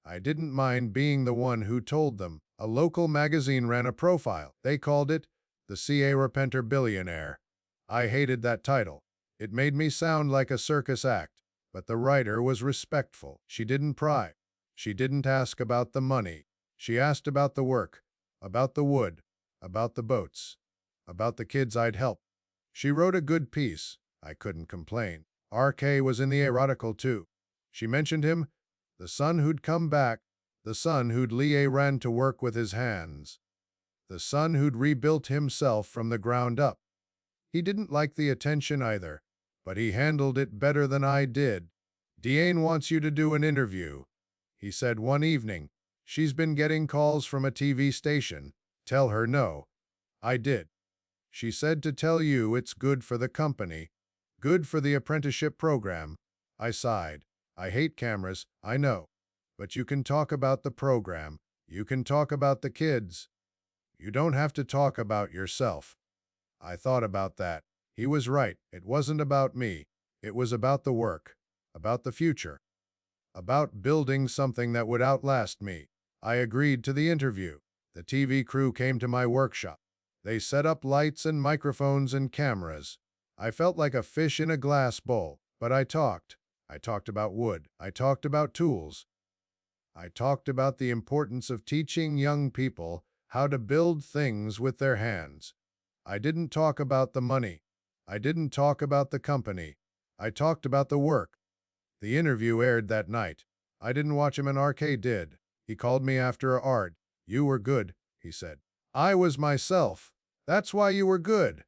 I didn't mind being the one who told them. A local magazine ran a profile. They called it The Carpenter Billionaire. I hated that title. It made me sound like a circus act. But the writer was respectful. She didn't pry. She didn't ask about the money. She asked about the work, about the wood, about the boats, about the kids I'd helped. She wrote a good piece. I couldn't complain. RK was in the article too. She mentioned him, the son who'd come back, the son who'd ran to work with his hands, the son who'd rebuilt himself from the ground up. He didn't like the attention either, but he handled it better than I did. Diane wants you to do an interview, he said one evening. She's been getting calls from a TV station. Tell her no. I did. She said to tell you it's good for the company, good for the apprenticeship program. I sighed. I hate cameras, I know. But you can talk about the program. You can talk about the kids. You don't have to talk about yourself. I thought about that. He was right. It wasn't about me. It was about the work, about the future, about building something that would outlast me. I agreed to the interview. The TV crew came to my workshop. They set up lights and microphones and cameras. I felt like a fish in a glass bowl, but I talked. I talked about wood. I talked about tools. I talked about the importance of teaching young people how to build things with their hands. I didn't talk about the money. I didn't talk about the company. I talked about the work. The interview aired that night. I didn't watch him, and RK did. He called me after art. You were good, he said. I was myself. That's why you were good.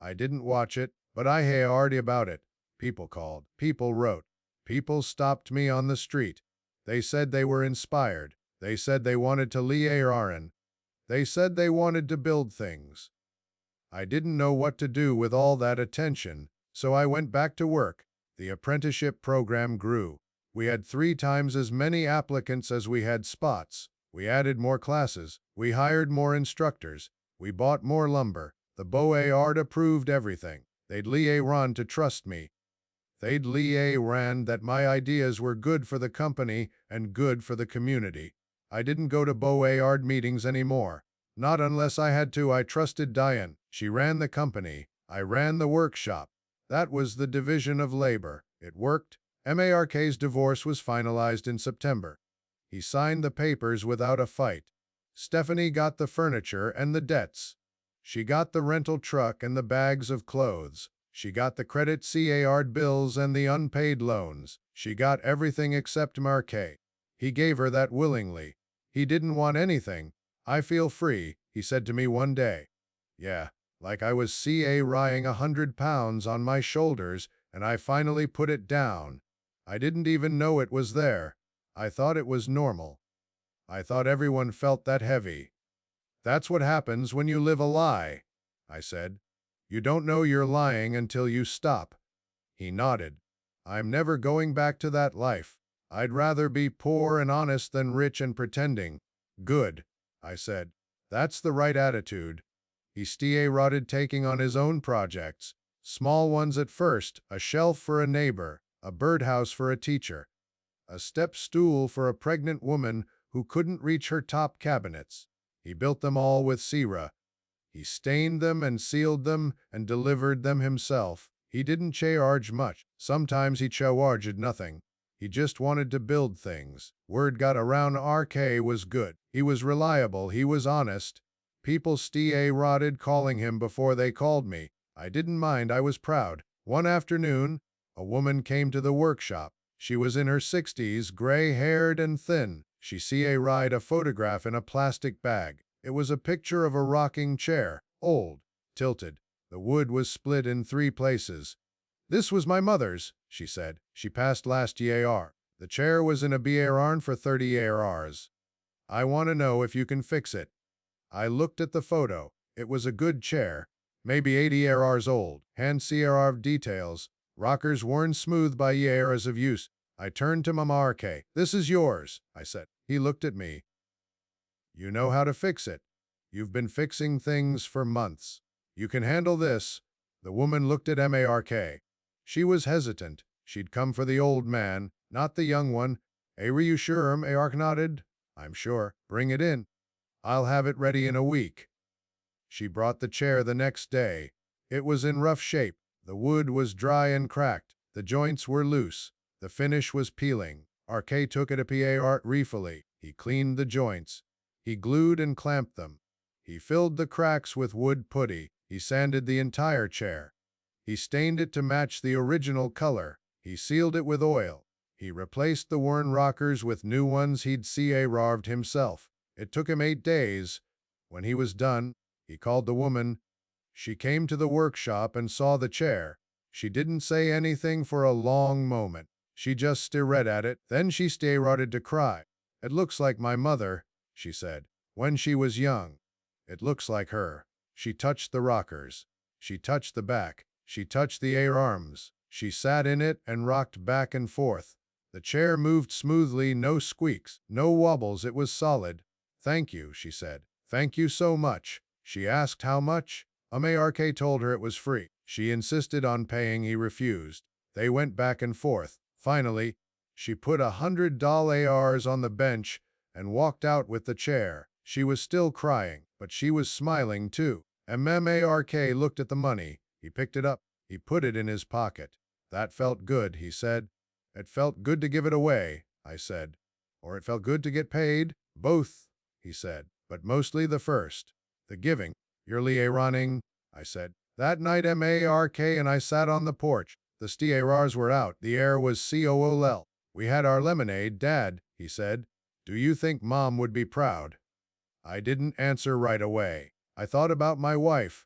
I didn't watch it, but I heard about it. People called. People wrote. People stopped me on the street. They said they were inspired. They said they wanted to learn. They said they wanted to build things. I didn't know what to do with all that attention, so I went back to work. The apprenticeship program grew. We had 3 times as many applicants as we had spots. We added more classes. We hired more instructors. We bought more lumber. The board approved everything. They'd ran to trust me. They'd ran that my ideas were good for the company and good for the community. I didn't go to board meetings anymore. Not unless I had to. I trusted Diane. She ran the company. I ran the workshop. That was the division of labor. It worked. Mark's divorce was finalized in September. He signed the papers without a fight. Stephanie got the furniture and the debts. She got the rental truck and the bags of clothes. She got the credit card bills and the unpaid loans. She got everything except Mark. He gave her that willingly. He didn't want anything. I feel free, he said to me one day. Yeah, like I was carrying 100 pounds on my shoulders, and I finally put it down. I didn't even know it was there. I thought it was normal. I thought everyone felt that heavy. That's what happens when you live a lie, I said. You don't know you're lying until you stop. He nodded. I'm never going back to that life. I'd rather be poor and honest than rich and pretending. Good, I said. That's the right attitude. He stay-rotted taking on his own projects. Small ones at first, a shelf for a neighbor, a birdhouse for a teacher, a step stool for a pregnant woman who couldn't reach her top cabinets. He built them all with cera. He stained them and sealed them and delivered them himself. He didn't charge much. Sometimes he charged nothing. He just wanted to build things. Word got around RK was good. He was reliable. He was honest. People stay-rotted calling him before they called me. I didn't mind. I was proud. One afternoon, a woman came to the workshop. She was in her 60s, gray-haired and thin. She ride a photograph in a plastic bag. It was a picture of a rocking chair, old, tilted. The wood was split in 3 places. This was my mother's, she said. She passed last year. The chair was in a barn for 30 years. I want to know if you can fix it. I looked at the photo. It was a good chair, maybe 80 years old. Hand CRV details. Rockers worn smooth by years of use. I turned to Mama RK. This is yours, I said. He looked at me. You know how to fix it. You've been fixing things for months. You can handle this. The woman looked at MARK. She was hesitant. She'd come for the old man, not the young one. Are you sure? MARK nodded. I'm sure. Bring it in. I'll have it ready in a week. She brought the chair the next day. It was in rough shape. The wood was dry and cracked. The joints were loose. The finish was peeling. RK took it apart refully. He cleaned the joints. He glued and clamped them. He filled the cracks with wood putty. He sanded the entire chair. He stained it to match the original color. He sealed it with oil. He replaced the worn rockers with new ones he'd carved himself. It took him 8 days. When he was done, he called the woman. She came to the workshop and saw the chair. She didn't say anything for a long moment. She just stared at it. Then she started to cry. It looks like my mother, she said, when she was young. It looks like her. She touched the rockers. She touched the back. She touched the arms. She sat in it and rocked back and forth. The chair moved smoothly, no squeaks, no wobbles. It was solid. Thank you, she said. Thank you so much. She asked how much. MARK told her it was free. She insisted on paying. He refused. They went back and forth. Finally, she put $100 on the bench and walked out with the chair. She was still crying, but she was smiling too. MARK looked at the money. He picked it up. He put it in his pocket. That felt good, he said. It felt good to give it away, I said. Or it felt good to get paid. Both, he said, but mostly the first. The giving. You're running, I said. That night MARK and I sat on the porch. The stars were out. The air was cool. We had our lemonade. Dad, he said, do you think Mom would be proud? I didn't answer right away. I thought about my wife.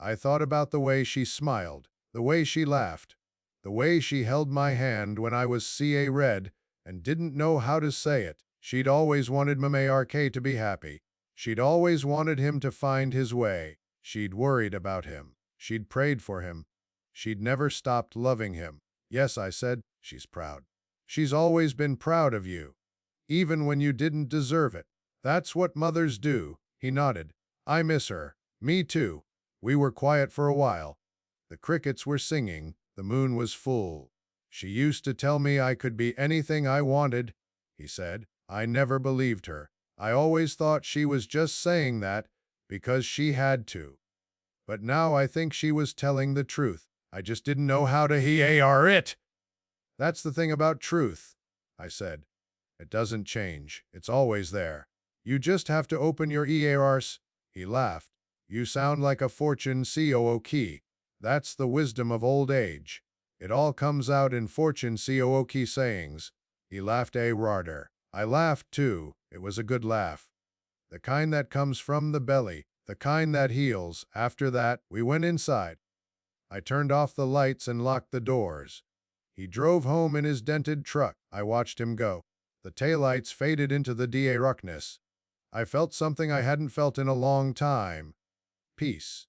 I thought about the way she smiled, the way she laughed, the way she held my hand when I was red and didn't know how to say it. She'd always wanted MARK to be happy. She'd always wanted him to find his way. She'd worried about him. She'd prayed for him. She'd never stopped loving him. Yes, I said, she's proud. She's always been proud of you, even when you didn't deserve it. That's what mothers do. He nodded. I miss her. Me too. We were quiet for a while. The crickets were singing. The moon was full. She used to tell me I could be anything I wanted, he said. I never believed her. I always thought she was just saying that because she had to. But now I think she was telling the truth. I just didn't know how to hear it. That's the thing about truth, I said. It doesn't change. It's always there. You just have to open your ears. He laughed. You sound like a fortune COO key. That's the wisdom of old age. It all comes out in fortune COO key sayings. He laughed harder. I laughed too. It was a good laugh. The kind that comes from the belly. The kind that heals. After that, we went inside. I turned off the lights and locked the doors. He drove home in his dented truck. I watched him go. The taillights faded into the darkness. I felt something I hadn't felt in a long time. Peace.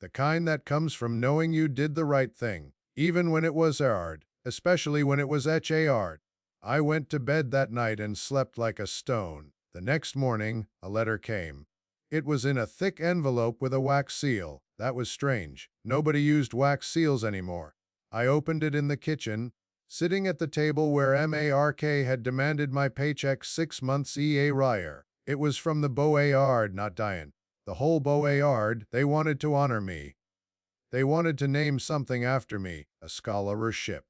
The kind that comes from knowing you did the right thing, even when it was hard, especially when it was hard. I went to bed that night and slept like a stone. The next morning, a letter came. It was in a thick envelope with a wax seal. That was strange. Nobody used wax seals anymore. I opened it in the kitchen, sitting at the table where Mark had demanded my paycheck 6 months prior. It was from the Boyard, not Diane. The whole Boyard. They wanted to honor me. They wanted to name something after me, a scholarship,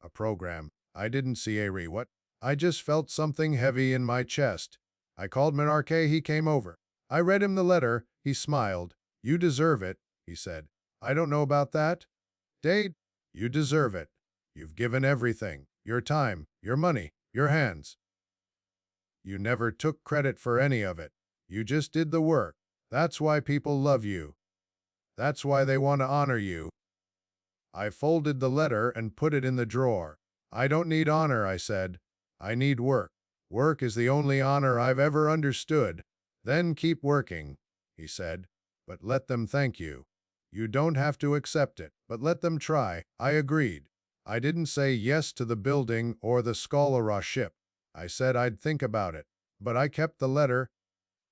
a program. I didn't see a what. I just felt something heavy in my chest. I called Mark. He came over. I read him the letter. He smiled. You deserve it, he said. I don't know about that. Dade, you deserve it. You've given everything, your time, your money, your hands. You never took credit for any of it. You just did the work. That's why people love you. That's why they want to honor you. I folded the letter and put it in the drawer. I don't need honor, I said. I need work. Work is the only honor I've ever understood. Then keep working, he said. But let them thank you. You don't have to accept it, but let them try. I agreed. I didn't say yes to the building or the scholarship. I said I'd think about it, but I kept the letter.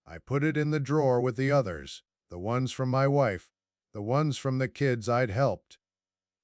I put it in the drawer with the others, the ones from my wife, the ones from the kids I'd helped,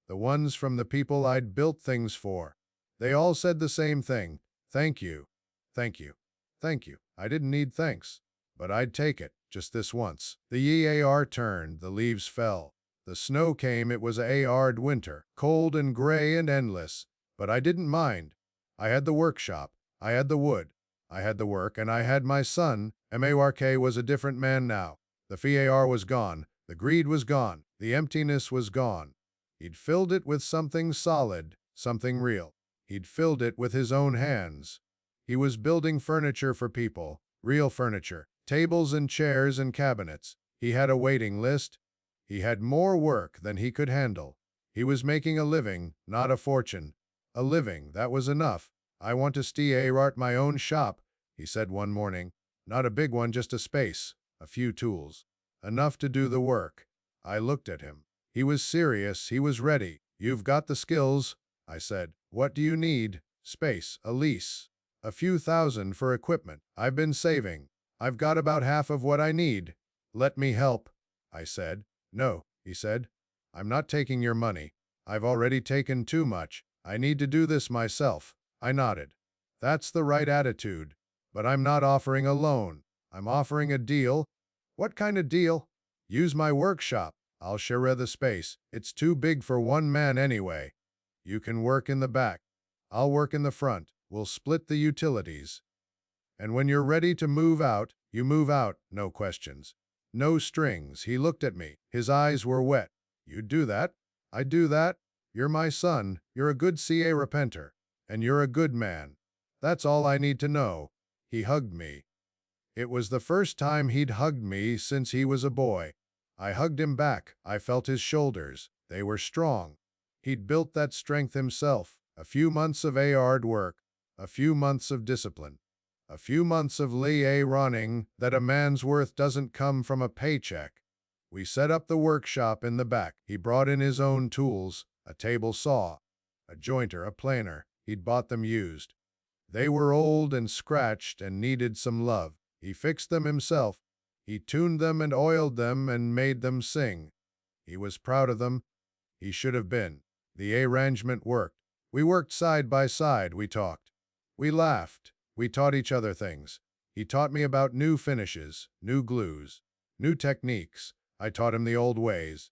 the ones from the people I'd built things for. They all said the same thing. Thank you. Thank you. Thank you. I didn't need thanks, but I'd take it, just this once. The year turned, the leaves fell. The snow came. It was a hard winter, cold and gray and endless, but I didn't mind. I had the workshop, I had the wood, I had the work, and I had my son. Mark was a different man now. The fear was gone, the greed was gone, the emptiness was gone. He'd filled it with something solid, something real. He'd filled it with his own hands. He was building furniture for people, real furniture, tables and chairs and cabinets. He had a waiting list. He had more work than he could handle. He was making a living, not a fortune. A living, that was enough. I want to start my own shop, he said one morning. Not a big one, just a space, a few tools. Enough to do the work. I looked at him. He was serious, he was ready. You've got the skills, I said. What do you need? Space, a lease. A few thousand for equipment. I've been saving. I've got about half of what I need. Let me help, I said. No, he said. I'm not taking your money. I've already taken too much. I need to do this myself. I nodded. That's the right attitude. But I'm not offering a loan. I'm offering a deal. What kind of deal? Use my workshop. I'll share the space. It's too big for one man anyway. You can work in the back. I'll work in the front. We'll split the utilities. And when you're ready to move out, you move out, no questions. No strings. He looked at me. His eyes were wet. You'd do that? I'd do that? You're my son. You're a good repenter. And you're a good man. That's all I need to know. He hugged me. It was the first time he'd hugged me since he was a boy. I hugged him back. I felt his shoulders. They were strong. He'd built that strength himself. A few months of hard work. A few months of discipline. A few months of running that a man's worth doesn't come from a paycheck. We set up the workshop in the back. He brought in his own tools, a table saw, a jointer, a planer. He'd bought them used. They were old and scratched and needed some love. He fixed them himself. He tuned them and oiled them and made them sing. He was proud of them. He should have been. The arrangement worked. We worked side by side. We talked. We laughed. We taught each other things. He taught me about new finishes, new glues, new techniques. I taught him the old ways.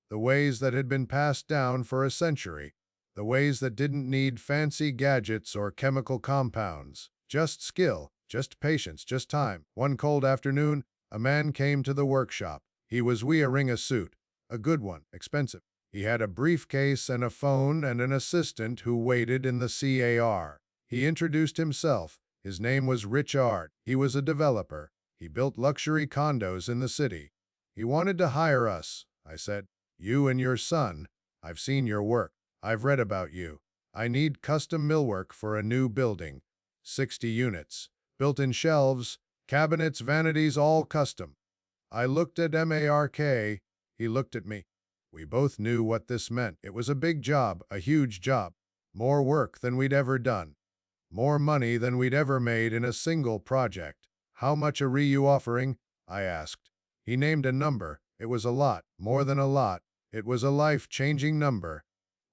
The ways that had been passed down for a century. The ways that didn't need fancy gadgets or chemical compounds. Just skill, just patience, just time. One cold afternoon, a man came to the workshop. He was wearing a suit. A good one, expensive. He had a briefcase and a phone and an assistant who waited in the car. He introduced himself. His name was Richard. He was a developer. He built luxury condos in the city. He wanted to hire us. I said, you and your son. I've seen your work. I've read about you. I need custom millwork for a new building. 60 units. Built-in shelves, cabinets, vanities, all custom. I looked at Mark. He looked at me. We both knew what this meant. It was a big job, a huge job. More work than we'd ever done. More money than we'd ever made in a single project. How much are you offering? I asked. He named a number. It was a lot, more than a lot. It was a life-changing number.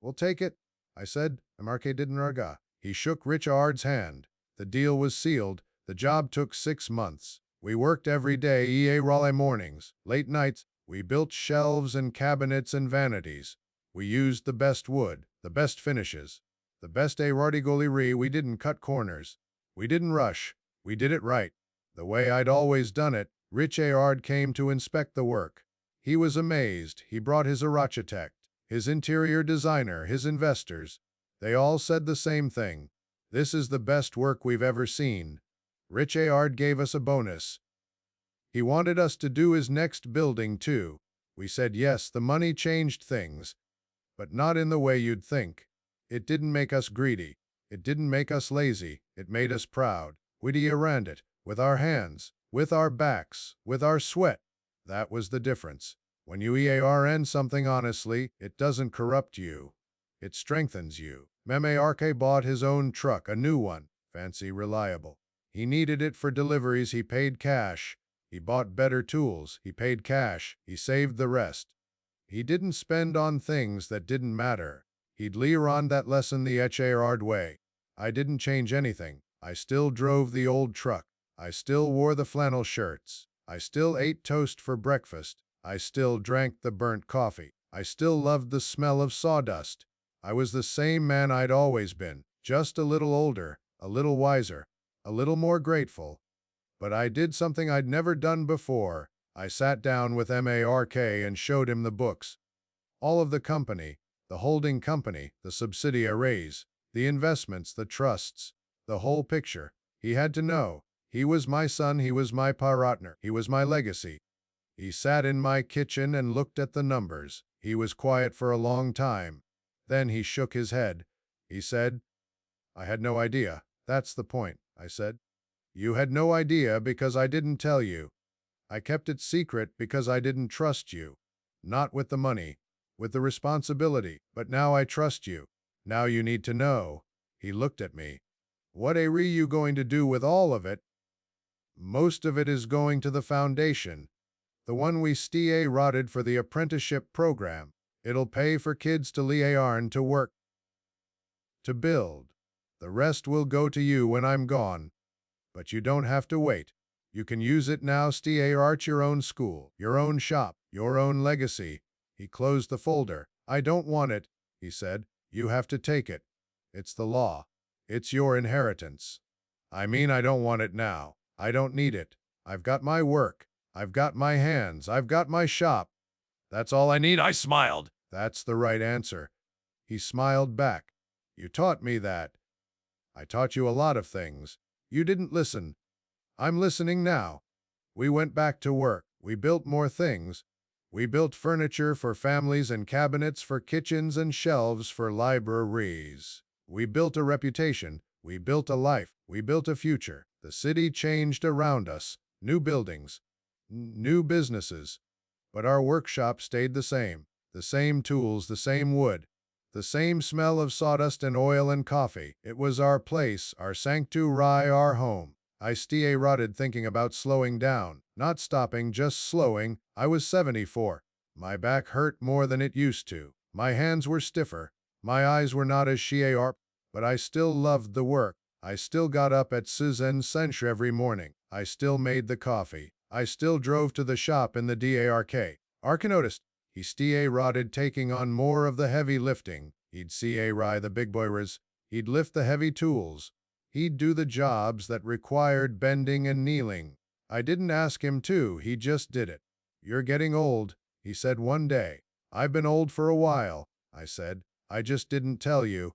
We'll take it, I said. Mark didn't raga. He shook Richard's hand. The deal was sealed. The job took 6 months. We worked every day, early mornings, late nights. We built shelves and cabinets and vanities. We used the best wood, the best finishes, the best artigolery. We didn't cut corners. We didn't rush. We did it right. The way I'd always done it. Richard came to inspect the work. He was amazed. He brought his architect, his interior designer, his investors. They all said the same thing. This is the best work we've ever seen. Richard gave us a bonus. He wanted us to do his next building too. We said yes. The money changed things, but not in the way you'd think. It didn't make us greedy. It didn't make us lazy. It made us proud. We earned it, with our hands, with our backs, with our sweat. That was the difference. When you earn something honestly, it doesn't corrupt you. It strengthens you. Mark bought his own truck, a new one, fancy, reliable. He needed it for deliveries. He paid cash. He bought better tools. He paid cash. He saved the rest. He didn't spend on things that didn't matter. He'd learned that lesson the Richard way. I didn't change anything. I still drove the old truck. I still wore the flannel shirts. I still ate toast for breakfast. I still drank the burnt coffee. I still loved the smell of sawdust. I was the same man I'd always been, just a little older, a little wiser, a little more grateful. But I did something I'd never done before. I sat down with Mark and showed him the books. All of the company, the holding company, the subsidiaries, the investments, the trusts, the whole picture. He had to know. He was my son, he was my partner, he was my legacy. He sat in my kitchen and looked at the numbers. He was quiet for a long time. Then he shook his head. He said, I had no idea. That's the point, I said. You had no idea because I didn't tell you. I kept it secret because I didn't trust you. Not with the money, with the responsibility. But now I trust you. Now you need to know. He looked at me. What are you going to do with all of it? Most of it is going to the foundation. The one we rotted for the apprenticeship program. It'll pay for kids to learn to work, to build. The rest will go to you when I'm gone. But you don't have to wait. You can use it now. Start your own school, your own shop, your own legacy. He closed the folder. I don't want it, he said. You have to take it. It's the law. It's your inheritance. I mean, I don't want it now. I don't need it. I've got my work. I've got my hands. I've got my shop. That's all I need. I smiled. That's the right answer. He smiled back. You taught me that. I taught you a lot of things. You didn't listen. I'm listening now. We went back to work. We built more things. We built furniture for families and cabinets for kitchens and shelves for libraries. We built a reputation. We built a life. We built a future. The city changed around us. New buildings. New businesses. But our workshop stayed the same. The same tools, the same wood. The same smell of sawdust and oil and coffee. It was our place, our sanctuary, our home. I started thinking about slowing down. Not stopping, just slowing. I was 74. My back hurt more than it used to. My hands were stiffer. My eyes were not as sharp. But I still loved the work. I still got up at 6 and Centre every morning. I still made the coffee. I still drove to the shop in the Dark. Ark noticed. He started taking on more of the heavy lifting. He'd the big boys. He'd lift the heavy tools. He'd do the jobs that required bending and kneeling. I didn't ask him to, he just did it. You're getting old, he said one day. I've been old for a while, I said. I just didn't tell you.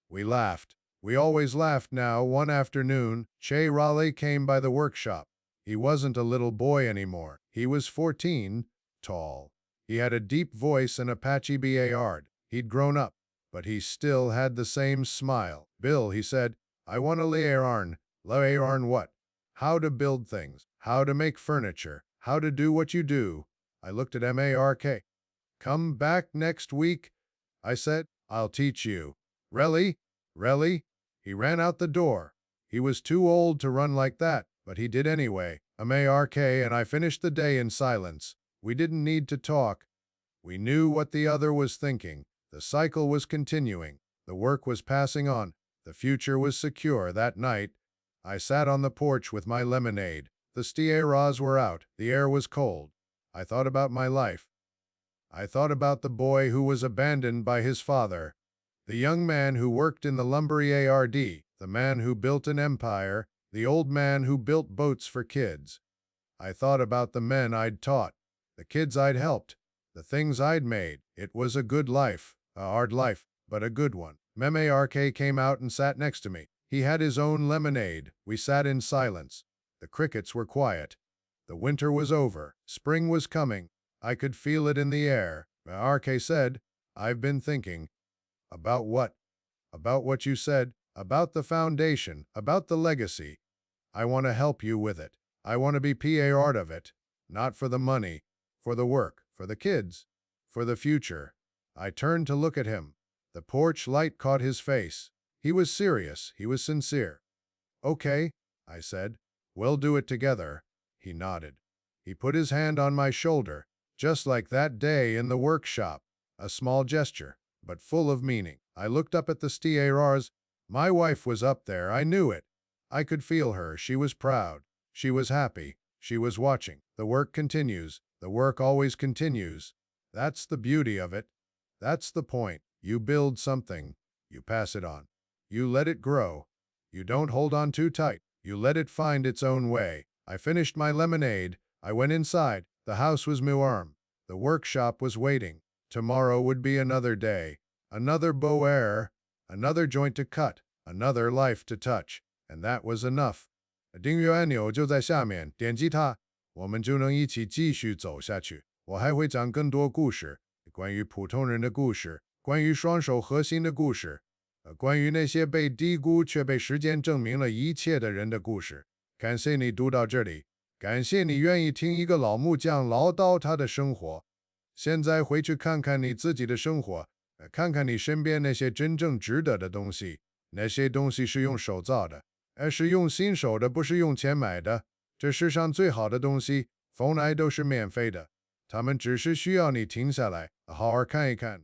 We laughed. We always laughed now. One afternoon, Che Raleigh came by the workshop. He wasn't a little boy anymore. He was 14, tall. He had a deep voice and a patchy beard. He'd grown up. but he still had the same smile. Bill, he said, I want to learn. Learn what? How to build things, how to make furniture, how to do what you do. I looked at Mark. Come back next week, I said. I'll teach you. Really? Really? He ran out the door. He was too old to run like that, but he did anyway. Mark and I finished the day in silence. We didn't need to talk. We knew what the other was thinking. The cycle was continuing. The work was passing on. The future was secure. That night, I sat on the porch with my lemonade. The stars were out. The air was cold. I thought about my life. I thought about the boy who was abandoned by his father, the young man who worked in the lumber yard, the man who built an empire, the old man who built boats for kids. I thought about the men I'd taught, the kids I'd helped, the things I'd made. It was a good life, a hard life, but a good one. Mark came out and sat next to me. He had his own lemonade. We sat in silence. The crickets were quiet. The winter was over. Spring was coming. I could feel it in the air. Mark said, I've been thinking. About what? About what you said, about the foundation, about the legacy. I want to help you with it. I want to be part of it. Not for the money, for the work, for the kids, for the future. I turned to look at him. The porch light caught his face. He was serious. He was sincere. Okay, I said. We'll do it together. He nodded. He put his hand on my shoulder, just like that day in the workshop. A small gesture, but full of meaning. I looked up at the stars. My wife was up there. I knew it. I could feel her. She was proud. She was happy. She was watching. The work continues. The work always continues. That's the beauty of it. That's the point. You build something. You pass it on. You let it grow. You don't hold on too tight. You let it find its own way. I finished my lemonade. I went inside. The house was warm. The workshop was waiting. Tomorrow would be another day. Another bow air. Another joint to cut. Another life to touch. And that was enough. 订阅按钮就在下面，点击它，我们就能一起继续走下去。我还会讲更多故事，关于普通人的故事，关于双手核心的故事，关于那些被低估却被时间证明了一切的人的故事。感谢你读到这里，感谢你愿意听一个老木匠唠叨他的生活。现在回去看看你自己的生活，看看你身边那些真正值得的东西。那些东西是用手造的，而是用心手的，不是用钱买的。这世上最好的东西，从来都是免费的。他们只是需要你停下来，好好看一看。